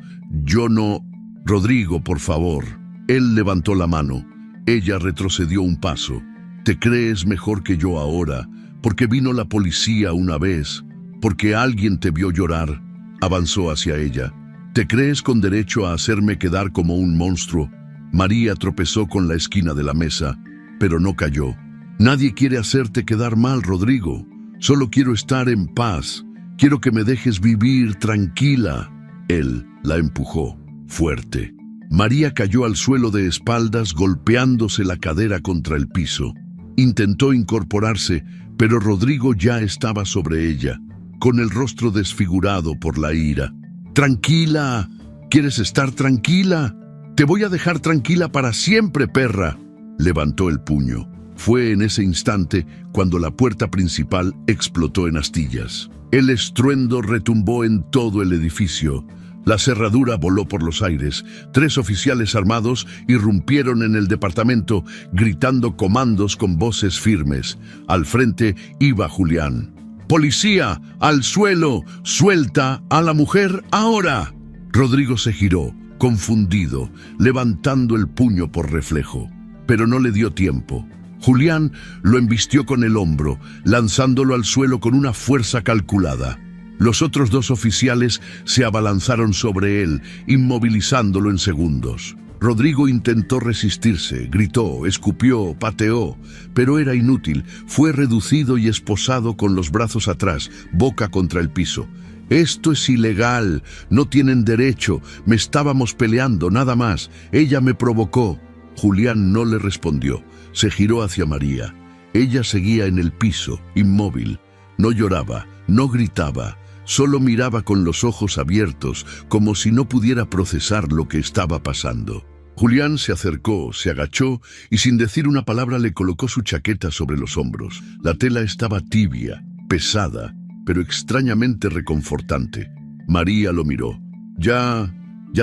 Yo no... Rodrigo, por favor. Él levantó la mano. Ella retrocedió un paso. ¿Te crees mejor que yo ahora? Porque vino la policía una vez. Porque alguien te vio llorar. Avanzó hacia ella. ¿Te crees con derecho a hacerme quedar como un monstruo? María tropezó con la esquina de la mesa, pero no cayó. Nadie quiere hacerte quedar mal, Rodrigo. Solo quiero estar en paz. Quiero que me dejes vivir tranquila. Él la empujó, fuerte. María cayó al suelo de espaldas, golpeándose la cadera contra el piso. Intentó incorporarse, pero Rodrigo ya estaba sobre ella, con el rostro desfigurado por la ira. «Tranquila. ¿Quieres estar tranquila? Te voy a dejar tranquila para siempre, perra». Levantó el puño. Fue en ese instante cuando la puerta principal explotó en astillas. El estruendo retumbó en todo el edificio. La cerradura voló por los aires. 3 oficiales armados irrumpieron en el departamento, gritando comandos con voces firmes. Al frente iba Julián. «¡Policía! ¡Al suelo! ¡Suelta a la mujer ahora!». Rodrigo se giró, confundido, levantando el puño por reflejo. Pero no le dio tiempo. Julián lo embistió con el hombro, lanzándolo al suelo con una fuerza calculada. Los otros 2 oficiales se abalanzaron sobre él, inmovilizándolo en segundos. Rodrigo intentó resistirse, gritó, escupió, pateó, pero era inútil. Fue reducido y esposado con los brazos atrás, boca contra el piso. «Esto es ilegal, no tienen derecho, me estábamos peleando, nada más, ella me provocó». Julián no le respondió, se giró hacia María. Ella seguía en el piso, inmóvil. No lloraba, no gritaba, solo miraba con los ojos abiertos, como si no pudiera procesar lo que estaba pasando. Julián se acercó, se agachó y sin decir una palabra le colocó su chaqueta sobre los hombros. La tela estaba tibia, pesada, pero extrañamente reconfortante. María lo miró. ¿Ya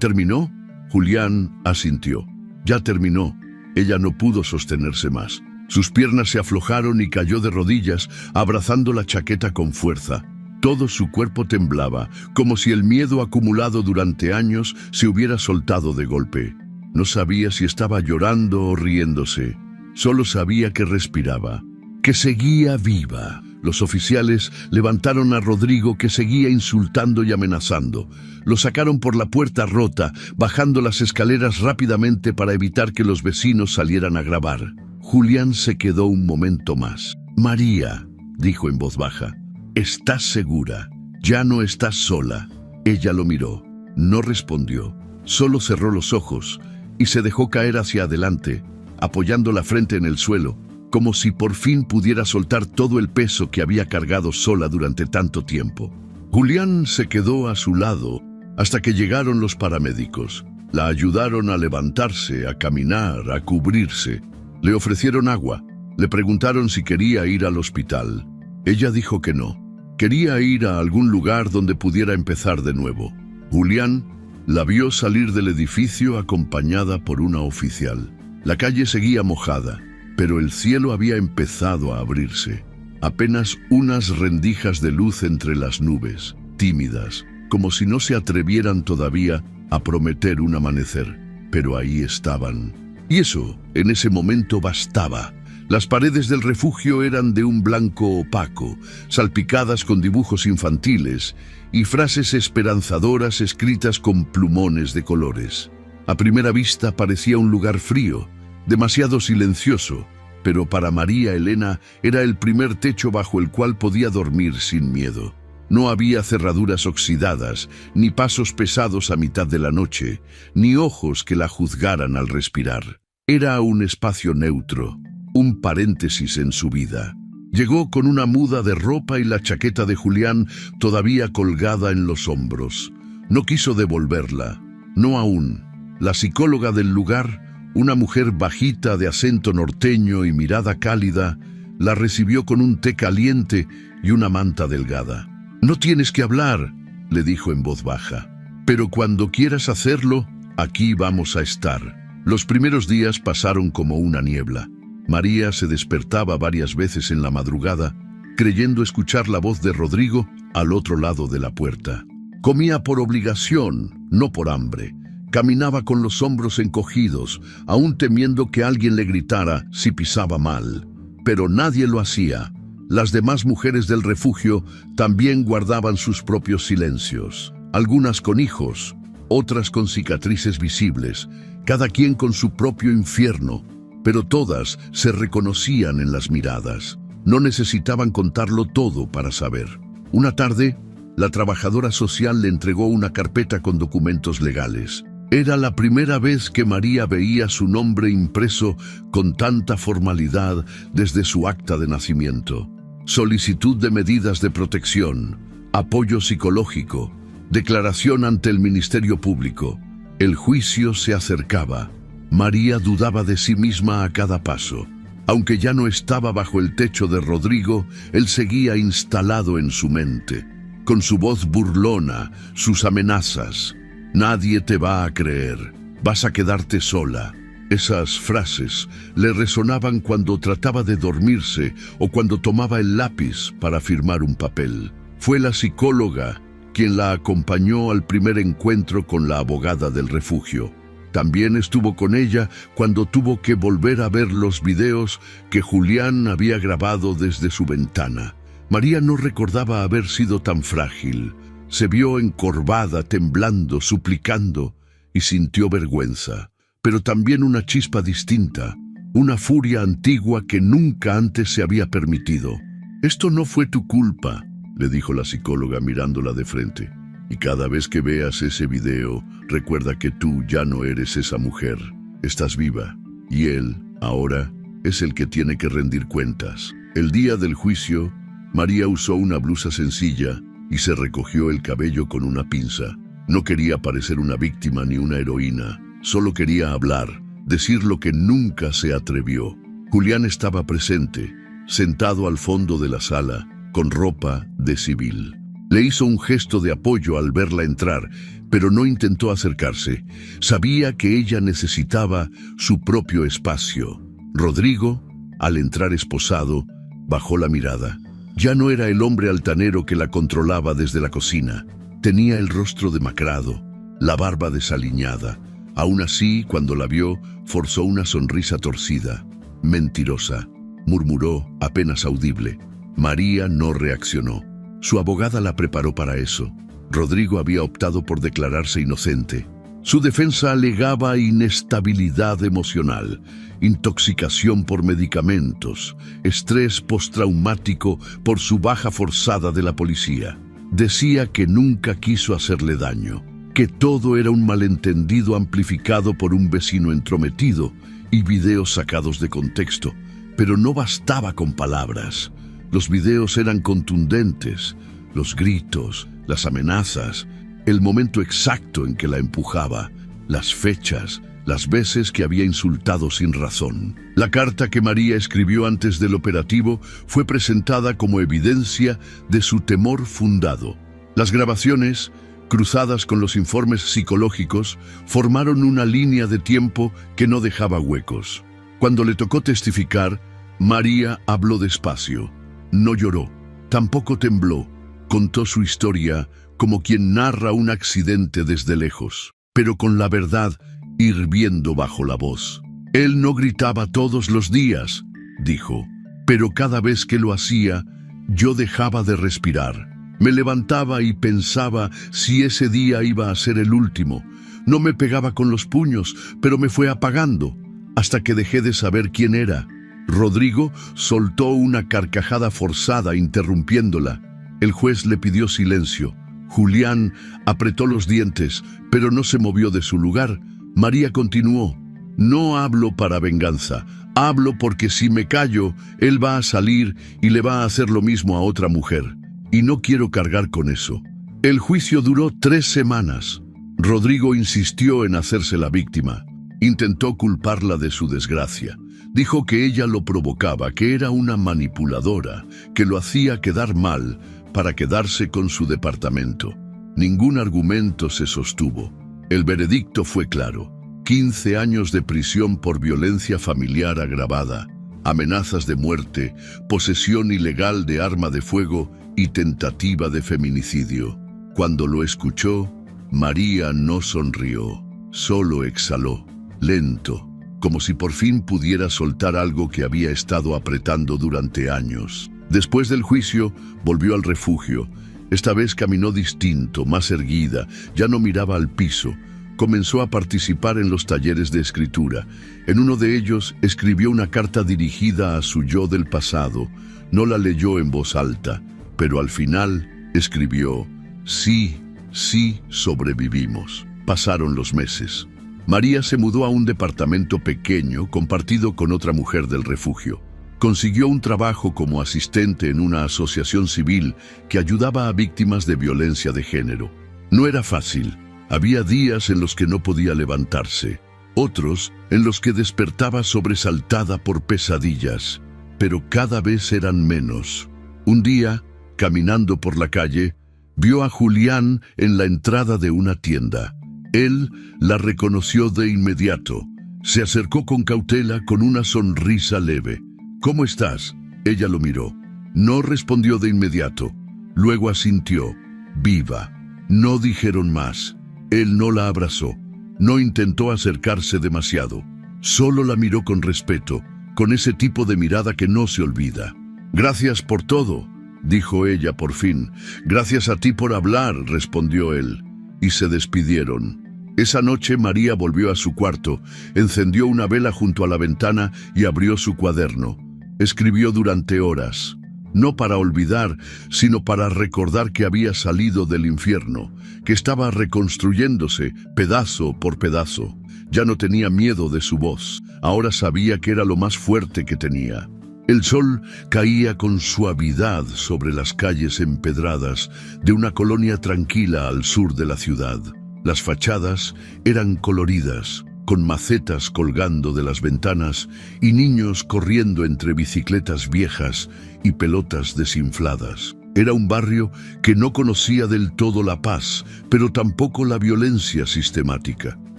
terminó?» Julián asintió. «Ya terminó». Ella no pudo sostenerse más. Sus piernas se aflojaron y cayó de rodillas, abrazando la chaqueta con fuerza. Todo su cuerpo temblaba, como si el miedo acumulado durante años se hubiera soltado de golpe. No sabía si estaba llorando o riéndose. Solo sabía que respiraba, que seguía viva. Los oficiales levantaron a Rodrigo, que seguía insultando y amenazando. Lo sacaron por la puerta rota, bajando las escaleras rápidamente para evitar que los vecinos salieran a grabar. Julián se quedó un momento más. «María», dijo en voz baja, «¿estás segura? Ya no estás sola». Ella lo miró. No respondió. Solo cerró los ojos y se dejó caer hacia adelante, apoyando la frente en el suelo, como si por fin pudiera soltar todo el peso que había cargado sola durante tanto tiempo. Julián se quedó a su lado hasta que llegaron los paramédicos. La ayudaron a levantarse, a caminar, a cubrirse. Le ofrecieron agua. Le preguntaron si quería ir al hospital. Ella dijo que no. Quería ir a algún lugar donde pudiera empezar de nuevo. Julián la vio salir del edificio acompañada por una oficial. La calle seguía mojada, pero el cielo había empezado a abrirse. Apenas unas rendijas de luz entre las nubes, tímidas, como si no se atrevieran todavía a prometer un amanecer. Pero ahí estaban. Y eso, en ese momento, bastaba. Las paredes del refugio eran de un blanco opaco, salpicadas con dibujos infantiles y frases esperanzadoras escritas con plumones de colores. A primera vista parecía un lugar frío, demasiado silencioso, pero para María Elena era el primer techo bajo el cual podía dormir sin miedo. No había cerraduras oxidadas, ni pasos pesados a mitad de la noche, ni ojos que la juzgaran al respirar. Era un espacio neutro, un paréntesis en su vida. Llegó con una muda de ropa y la chaqueta de Julián todavía colgada en los hombros. No quiso devolverla, no aún. La psicóloga del lugar, una mujer bajita de acento norteño y mirada cálida, la recibió con un té caliente y una manta delgada. «No tienes que hablar», le dijo en voz baja. Pero cuando quieras hacerlo, aquí vamos a estar. Los primeros días pasaron como una niebla. María se despertaba varias veces en la madrugada, creyendo escuchar la voz de Rodrigo al otro lado de la puerta. Comía por obligación, no por hambre. Caminaba con los hombros encogidos, aún temiendo que alguien le gritara si pisaba mal. Pero nadie lo hacía. Las demás mujeres del refugio también guardaban sus propios silencios. Algunas con hijos, otras con cicatrices visibles, cada quien con su propio infierno, pero todas se reconocían en las miradas. No necesitaban contarlo todo para saber. Una tarde, la trabajadora social le entregó una carpeta con documentos legales. Era la primera vez que María veía su nombre impreso con tanta formalidad desde su acta de nacimiento. Solicitud de medidas de protección, apoyo psicológico, declaración ante el Ministerio Público. El juicio se acercaba. María dudaba de sí misma a cada paso. Aunque ya no estaba bajo el techo de Rodrigo, él seguía instalado en su mente. Con su voz burlona, sus amenazas. Nadie te va a creer. Vas a quedarte sola. Esas frases le resonaban cuando trataba de dormirse o cuando tomaba el lápiz para firmar un papel. Fue la psicóloga quien la acompañó al primer encuentro con la abogada del refugio. También estuvo con ella cuando tuvo que volver a ver los videos que Julián había grabado desde su ventana. María no recordaba haber sido tan frágil. Se vio encorvada, temblando, suplicando, y sintió vergüenza, pero también una chispa distinta, una furia antigua que nunca antes se había permitido. «Esto no fue tu culpa», le dijo la psicóloga mirándola de frente. «Y cada vez que veas ese video, recuerda que tú ya no eres esa mujer. Estás viva, y él, ahora, es el que tiene que rendir cuentas». El día del juicio, María usó una blusa sencilla y se recogió el cabello con una pinza. No quería parecer una víctima ni una heroína. Solo quería hablar, decir lo que nunca se atrevió. Julián estaba presente, sentado al fondo de la sala, con ropa de civil. Le hizo un gesto de apoyo al verla entrar, pero no intentó acercarse. Sabía que ella necesitaba su propio espacio. Rodrigo, al entrar esposado, bajó la mirada. Ya no era el hombre altanero que la controlaba desde la cocina. Tenía el rostro demacrado, la barba desaliñada. Aún así, cuando la vio, forzó una sonrisa torcida. «Mentirosa», murmuró, apenas audible. María no reaccionó. Su abogada la preparó para eso. Rodrigo había optado por declararse inocente. Su defensa alegaba inestabilidad emocional, intoxicación por medicamentos, estrés postraumático por su baja forzada de la policía. Decía que nunca quiso hacerle daño, que todo era un malentendido amplificado por un vecino entrometido y videos sacados de contexto. Pero no bastaba con palabras. Los videos eran contundentes, los gritos, las amenazas, el momento exacto en que la empujaba, las fechas, las veces que había insultado sin razón. La carta que María escribió antes del operativo fue presentada como evidencia de su temor fundado. Las grabaciones, cruzadas con los informes psicológicos, formaron una línea de tiempo que no dejaba huecos. Cuando le tocó testificar, María habló despacio. No lloró, tampoco tembló. Contó su historia como quien narra un accidente desde lejos, pero con la verdad hirviendo bajo la voz. Él no gritaba todos los días, dijo, pero cada vez que lo hacía, yo dejaba de respirar. Me levantaba y pensaba si ese día iba a ser el último. No me pegaba con los puños, pero me fue apagando, hasta que dejé de saber quién era. Rodrigo soltó una carcajada forzada, interrumpiéndola. El juez le pidió silencio. Julián apretó los dientes, pero no se movió de su lugar. María continuó. No hablo para venganza. Hablo porque si me callo, él va a salir y le va a hacer lo mismo a otra mujer. Y no quiero cargar con eso. El juicio duró 3 semanas. Rodrigo insistió en hacerse la víctima. Intentó culparla de su desgracia. Dijo que ella lo provocaba, que era una manipuladora, que lo hacía quedar mal para quedarse con su departamento. Ningún argumento se sostuvo. El veredicto fue claro: 15 años de prisión por violencia familiar agravada, amenazas de muerte, posesión ilegal de arma de fuego y tentativa de feminicidio. Cuando lo escuchó, María no sonrió, solo exhaló, lento, como si por fin pudiera soltar algo que había estado apretando durante años. Después del juicio, volvió al refugio. Esta vez caminó distinto, más erguida, ya no miraba al piso. Comenzó a participar en los talleres de escritura. En uno de ellos escribió una carta dirigida a su yo del pasado. No la leyó en voz alta, pero al final escribió: sí, sí, sobrevivimos. Pasaron los meses. María se mudó a un departamento pequeño compartido con otra mujer del refugio. Consiguió un trabajo como asistente en una asociación civil que ayudaba a víctimas de violencia de género. No era fácil. Había días en los que no podía levantarse, otros en los que despertaba sobresaltada por pesadillas, pero cada vez eran menos. Un día, caminando por la calle, vio a Julián en la entrada de una tienda. Él la reconoció de inmediato. Se acercó con cautela, con una sonrisa leve. «¿Cómo estás?». Ella lo miró. No respondió de inmediato. Luego asintió. «Viva». No dijeron más. Él no la abrazó. No intentó acercarse demasiado. Solo la miró con respeto, con ese tipo de mirada que no se olvida. «Gracias por todo», dijo ella por fin. «Gracias a ti por hablar», respondió él. Y se despidieron. Esa noche María volvió a su cuarto, encendió una vela junto a la ventana y abrió su cuaderno. Escribió durante horas, no para olvidar, sino para recordar que había salido del infierno, que estaba reconstruyéndose pedazo por pedazo. Ya no tenía miedo de su voz, ahora sabía que era lo más fuerte que tenía. El sol caía con suavidad sobre las calles empedradas de una colonia tranquila al sur de la ciudad. Las fachadas eran coloridas, con macetas colgando de las ventanas y niños corriendo entre bicicletas viejas y pelotas desinfladas. Era un barrio que no conocía del todo la paz, pero tampoco la violencia sistemática.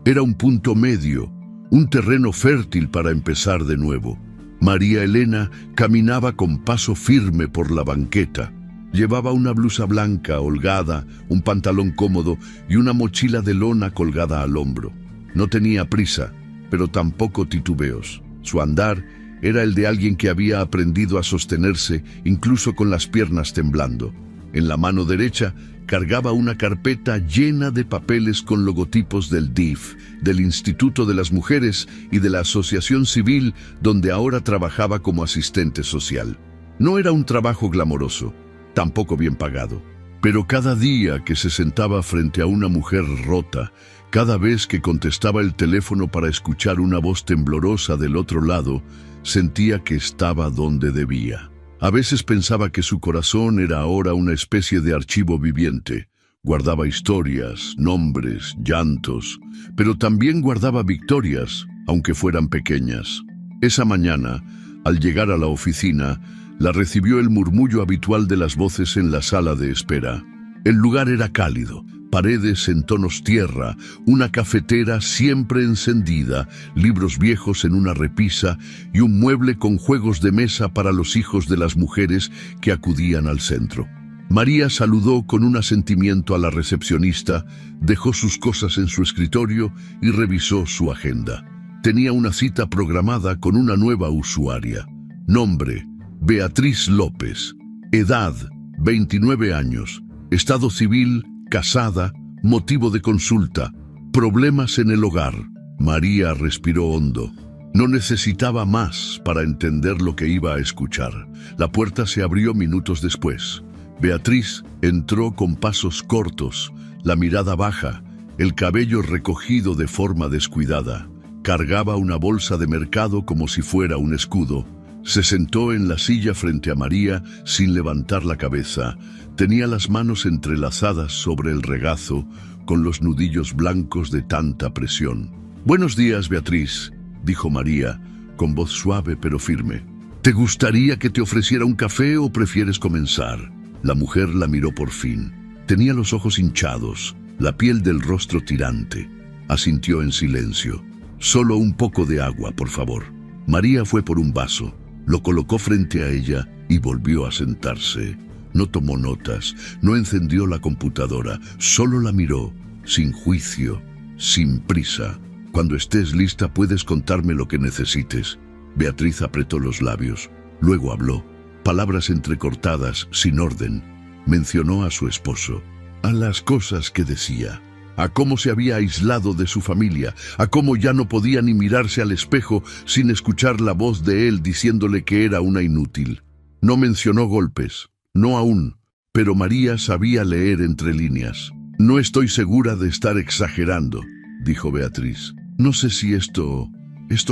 Era un punto medio, un terreno fértil para empezar de nuevo. María Elena caminaba con paso firme por la banqueta. Llevaba una blusa blanca holgada, un pantalón cómodo y una mochila de lona colgada al hombro. No tenía prisa, pero tampoco titubeos. Su andar era el de alguien que había aprendido a sostenerse incluso con las piernas temblando. En la mano derecha cargaba una carpeta llena de papeles con logotipos del DIF, del Instituto de las Mujeres y de la Asociación Civil, donde ahora trabajaba como asistente social. No era un trabajo glamoroso, tampoco bien pagado, pero cada día que se sentaba frente a una mujer rota, cada vez que contestaba el teléfono para escuchar una voz temblorosa del otro lado, sentía que estaba donde debía. A veces pensaba que su corazón era ahora una especie de archivo viviente. Guardaba historias, nombres, llantos, pero también guardaba victorias, aunque fueran pequeñas. Esa mañana, al llegar a la oficina, la recibió el murmullo habitual de las voces en la sala de espera. El lugar era cálido, paredes en tonos tierra, una cafetera siempre encendida, libros viejos en una repisa y un mueble con juegos de mesa para los hijos de las mujeres que acudían al centro. María saludó con un asentimiento a la recepcionista, dejó sus cosas en su escritorio y revisó su agenda. Tenía una cita programada con una nueva usuaria. Nombre: Beatriz López. Edad: 29 años. Estado civil: casada. Motivo de consulta: problemas en el hogar. María respiró hondo. No necesitaba más para entender lo que iba a escuchar. La puerta se abrió minutos después. Beatriz entró con pasos cortos, la mirada baja, el cabello recogido de forma descuidada. Cargaba una bolsa de mercado como si fuera un escudo. Se sentó en la silla frente a María sin levantar la cabeza. Tenía las manos entrelazadas sobre el regazo, con los nudillos blancos de tanta presión. «Buenos días, Beatriz», dijo María, con voz suave pero firme. «¿Te gustaría que te ofreciera un café o prefieres comenzar?». La mujer la miró por fin. Tenía los ojos hinchados, la piel del rostro tirante. Asintió en silencio. «Solo un poco de agua, por favor». María fue por un vaso, lo colocó frente a ella y volvió a sentarse. No tomó notas, no encendió la computadora, solo la miró, sin juicio, sin prisa. «Cuando estés lista puedes contarme lo que necesites». Beatriz apretó los labios. Luego habló. Palabras entrecortadas, sin orden. Mencionó a su esposo, a las cosas que decía, a cómo se había aislado de su familia, a cómo ya no podía ni mirarse al espejo sin escuchar la voz de él diciéndole que era una inútil. No mencionó golpes, no aún, pero María sabía leer entre líneas. «No estoy segura de estar exagerando», dijo Beatriz. «No sé si esto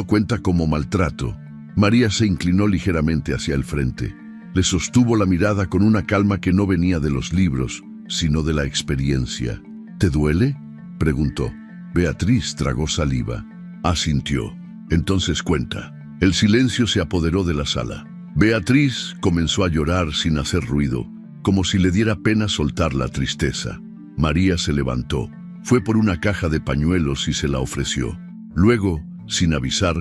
cuenta como maltrato». María se inclinó ligeramente hacia el frente. Le sostuvo la mirada con una calma que no venía de los libros, sino de la experiencia. «¿Te duele?», preguntó. Beatriz tragó saliva. Asintió. «Entonces cuenta». El silencio se apoderó de la sala. Beatriz comenzó a llorar sin hacer ruido, como si le diera pena soltar la tristeza. María se levantó, fue por una caja de pañuelos y se la ofreció. Luego, sin avisar,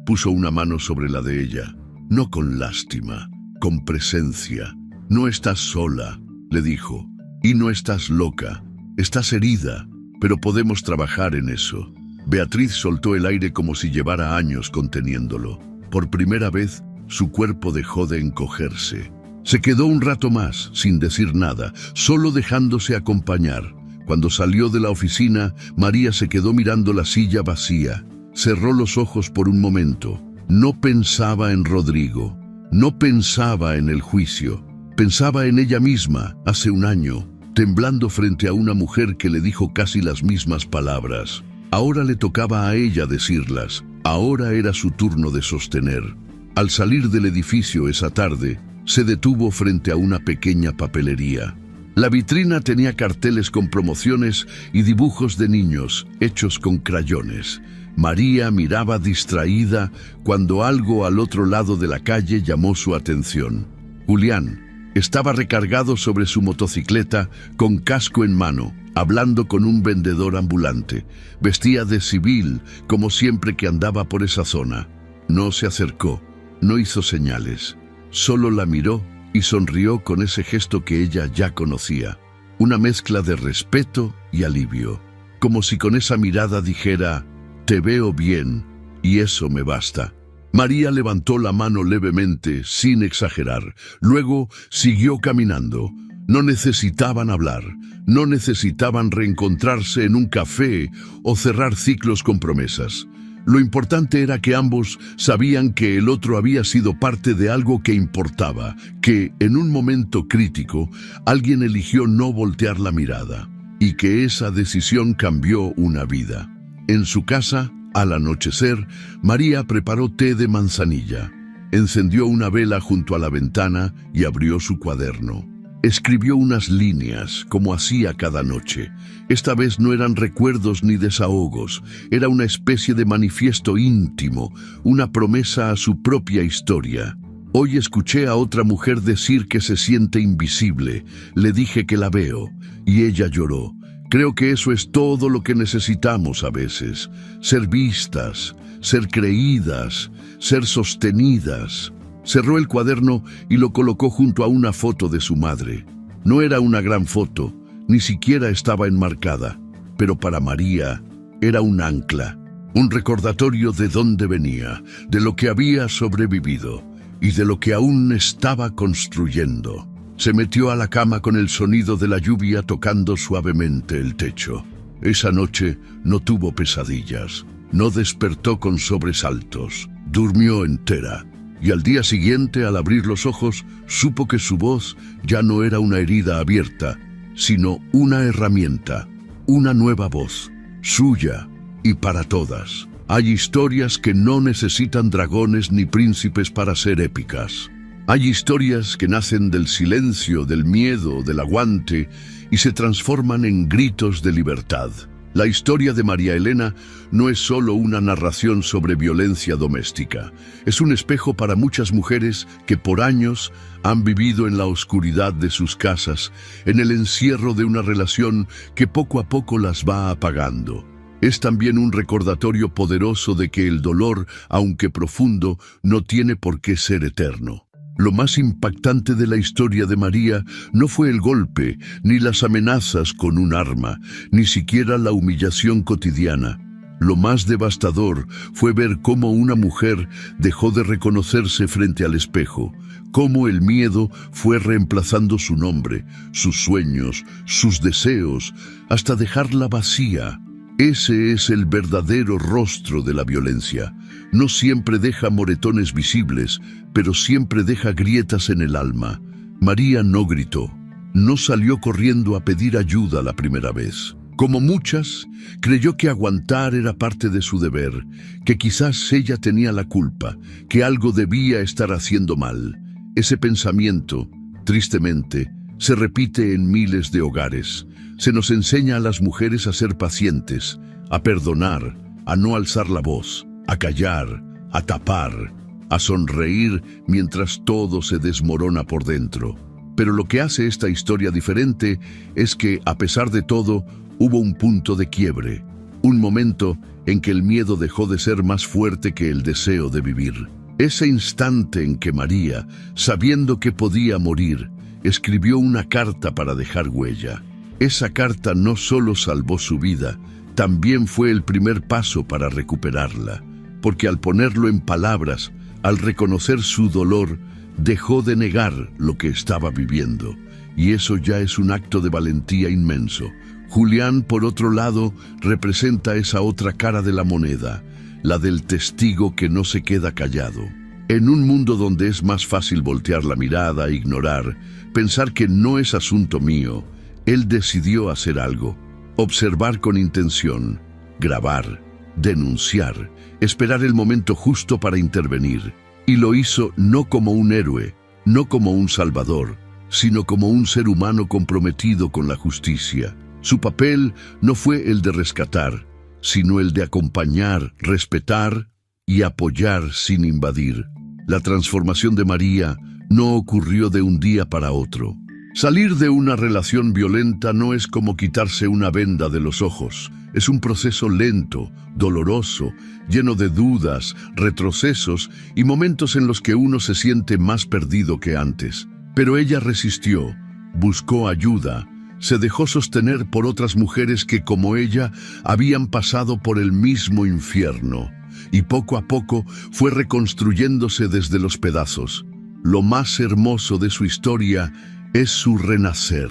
puso una mano sobre la de ella. No con lástima, con presencia. «No estás sola», le dijo, «y no estás loca. Estás herida, pero podemos trabajar en eso». Beatriz soltó el aire como si llevara años conteniéndolo. Por primera vez, su cuerpo dejó de encogerse. Se quedó un rato más, sin decir nada, solo dejándose acompañar. Cuando salió de la oficina, María se quedó mirando la silla vacía. Cerró los ojos por un momento. No pensaba en Rodrigo, no pensaba en el juicio. Pensaba en ella misma, hace un año, temblando frente a una mujer que le dijo casi las mismas palabras. Ahora le tocaba a ella decirlas. Ahora era su turno de sostener. Al salir del edificio esa tarde, se detuvo frente a una pequeña papelería. La vitrina tenía carteles con promociones y dibujos de niños, hechos con crayones. María miraba distraída cuando algo al otro lado de la calle llamó su atención. Julián estaba recargado sobre su motocicleta, con casco en mano, hablando con un vendedor ambulante. Vestía de civil, como siempre que andaba por esa zona. No se acercó, no hizo señales. Solo la miró y sonrió con ese gesto que ella ya conocía. Una mezcla de respeto y alivio. Como si con esa mirada dijera: «Te veo bien y eso me basta». María levantó la mano levemente, sin exagerar. Luego siguió caminando. No necesitaban hablar, no necesitaban reencontrarse en un café o cerrar ciclos con promesas. Lo importante era que ambos sabían que el otro había sido parte de algo que importaba, que en un momento crítico alguien eligió no voltear la mirada, y que esa decisión cambió una vida. En su casa, al anochecer, María preparó té de manzanilla. Encendió una vela junto a la ventana y abrió su cuaderno. Escribió unas líneas, como hacía cada noche. Esta vez no eran recuerdos ni desahogos, era una especie de manifiesto íntimo, una promesa a su propia historia. «Hoy escuché a otra mujer decir que se siente invisible. Le dije que la veo, y ella lloró. Creo que eso es todo lo que necesitamos a veces. Ser vistas, ser creídas, ser sostenidas». Cerró el cuaderno y lo colocó junto a una foto de su madre. No era una gran foto, ni siquiera estaba enmarcada, pero para María era un ancla, un recordatorio de dónde venía, de lo que había sobrevivido y de lo que aún estaba construyendo. Se metió a la cama con el sonido de la lluvia tocando suavemente el techo. Esa noche no tuvo pesadillas, no despertó con sobresaltos, durmió entera. Y al día siguiente, al abrir los ojos, supo que su voz ya no era una herida abierta, sino una herramienta, una nueva voz, suya y para todas. Hay historias que no necesitan dragones ni príncipes para ser épicas. Hay historias que nacen del silencio, del miedo, del aguante y se transforman en gritos de libertad. La historia de María Elena no es solo una narración sobre violencia doméstica. Es un espejo para muchas mujeres que por años han vivido en la oscuridad de sus casas, en el encierro de una relación que poco a poco las va apagando. Es también un recordatorio poderoso de que el dolor, aunque profundo, no tiene por qué ser eterno. Lo más impactante de la historia de María no fue el golpe, ni las amenazas con un arma, ni siquiera la humillación cotidiana. Lo más devastador fue ver cómo una mujer dejó de reconocerse frente al espejo, cómo el miedo fue reemplazando su nombre, sus sueños, sus deseos, hasta dejarla vacía. Ese es el verdadero rostro de la violencia. No siempre deja moretones visibles, pero siempre deja grietas en el alma. María no gritó, no salió corriendo a pedir ayuda la primera vez. Como muchas, creyó que aguantar era parte de su deber, que quizás ella tenía la culpa, que algo debía estar haciendo mal. Ese pensamiento, tristemente, se repite en miles de hogares. Se nos enseña a las mujeres a ser pacientes, a perdonar, a no alzar la voz, a callar, a tapar, a sonreír mientras todo se desmorona por dentro. Pero lo que hace esta historia diferente es que, a pesar de todo, hubo un punto de quiebre, un momento en que el miedo dejó de ser más fuerte que el deseo de vivir. Ese instante en que María, sabiendo que podía morir, escribió una carta para dejar huella. Esa carta no solo salvó su vida, también fue el primer paso para recuperarla, porque al ponerlo en palabras, al reconocer su dolor, dejó de negar lo que estaba viviendo, y eso ya es un acto de valentía inmenso. Julián, por otro lado, representa esa otra cara de la moneda, la del testigo que no se queda callado. En un mundo donde es más fácil voltear la mirada, ignorar, pensar que no es asunto mío, él decidió hacer algo, observar con intención, grabar, denunciar, esperar el momento justo para intervenir. Y lo hizo no como un héroe, no como un salvador, sino como un ser humano comprometido con la justicia. Su papel no fue el de rescatar, sino el de acompañar, respetar y apoyar sin invadir. La transformación de María no ocurrió de un día para otro. Salir de una relación violenta no es como quitarse una venda de los ojos. Es un proceso lento, doloroso, lleno de dudas, retrocesos y momentos en los que uno se siente más perdido que antes. Pero ella resistió, buscó ayuda, se dejó sostener por otras mujeres que, como ella, habían pasado por el mismo infierno, y poco a poco fue reconstruyéndose desde los pedazos. Lo más hermoso de su historia es su renacer.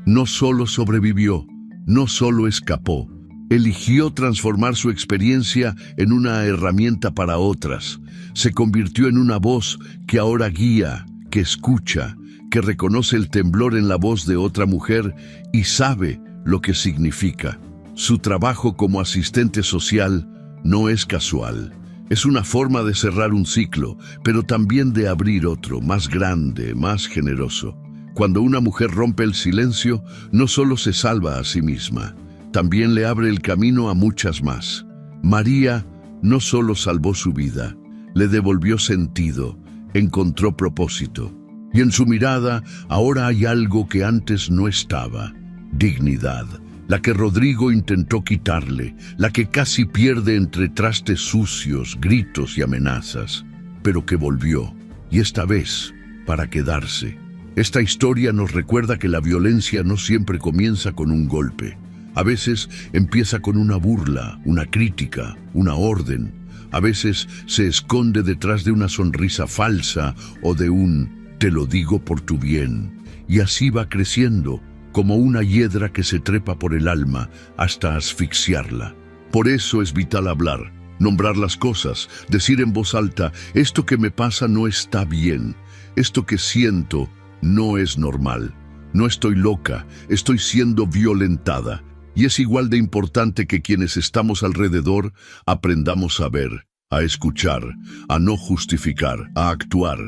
No solo sobrevivió, no solo escapó, eligió transformar su experiencia en una herramienta para otras. Se convirtió en una voz que ahora guía, que escucha, que reconoce el temblor en la voz de otra mujer y sabe lo que significa. Su trabajo como asistente social no es casual. Es una forma de cerrar un ciclo, pero también de abrir otro, más grande, más generoso. Cuando una mujer rompe el silencio, no solo se salva a sí misma, también le abre el camino a muchas más. María no solo salvó su vida, le devolvió sentido, encontró propósito. Y en su mirada ahora hay algo que antes no estaba: dignidad, la que Rodrigo intentó quitarle, la que casi pierde entre trastes sucios, gritos y amenazas, pero que volvió, y esta vez para quedarse. Esta historia nos recuerda que la violencia no siempre comienza con un golpe. A veces empieza con una burla, una crítica, una orden. A veces se esconde detrás de una sonrisa falsa o de un "te lo digo por tu bien". Y así va creciendo, como una hiedra que se trepa por el alma hasta asfixiarla. Por eso es vital hablar, nombrar las cosas, decir en voz alta: esto que me pasa no está bien, esto que siento no es normal, no estoy loca, estoy siendo violentada. Y es igual de importante que quienes estamos alrededor aprendamos a ver, a escuchar, a no justificar, a actuar.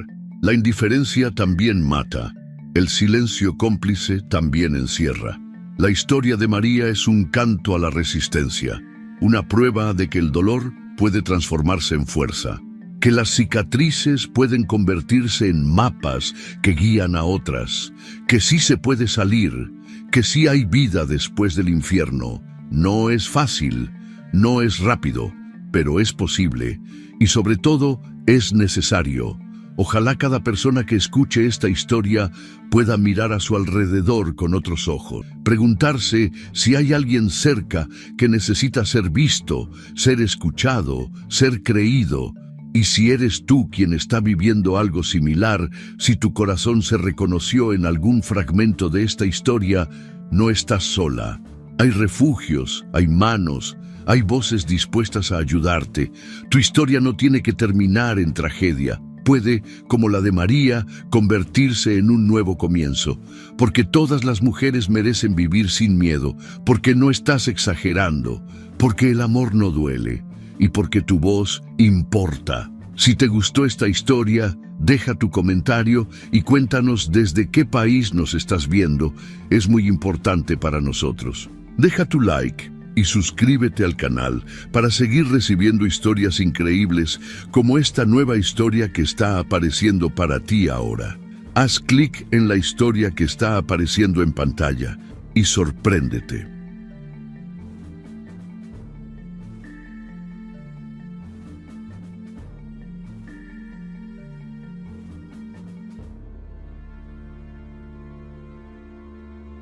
La indiferencia también mata, el silencio cómplice también encierra. La historia de María es un canto a la resistencia, una prueba de que el dolor puede transformarse en fuerza, que las cicatrices pueden convertirse en mapas que guían a otras, que sí se puede salir, que sí hay vida después del infierno. No es fácil, no es rápido, pero es posible y sobre todo es necesario. Ojalá cada persona que escuche esta historia pueda mirar a su alrededor con otros ojos, preguntarse si hay alguien cerca que necesita ser visto, ser escuchado, ser creído. Y si eres tú quien está viviendo algo similar, si tu corazón se reconoció en algún fragmento de esta historia, no estás sola. Hay refugios, hay manos, hay voces dispuestas a ayudarte. Tu historia no tiene que terminar en tragedia. Puede, como la de María, convertirse en un nuevo comienzo, porque todas las mujeres merecen vivir sin miedo, porque no estás exagerando, porque el amor no duele y porque tu voz importa. Si te gustó esta historia, deja tu comentario y cuéntanos desde qué país nos estás viendo. Es muy importante para nosotros. Deja tu like y suscríbete al canal para seguir recibiendo historias increíbles como esta nueva historia que está apareciendo para ti ahora. Haz clic en la historia que está apareciendo en pantalla y sorpréndete.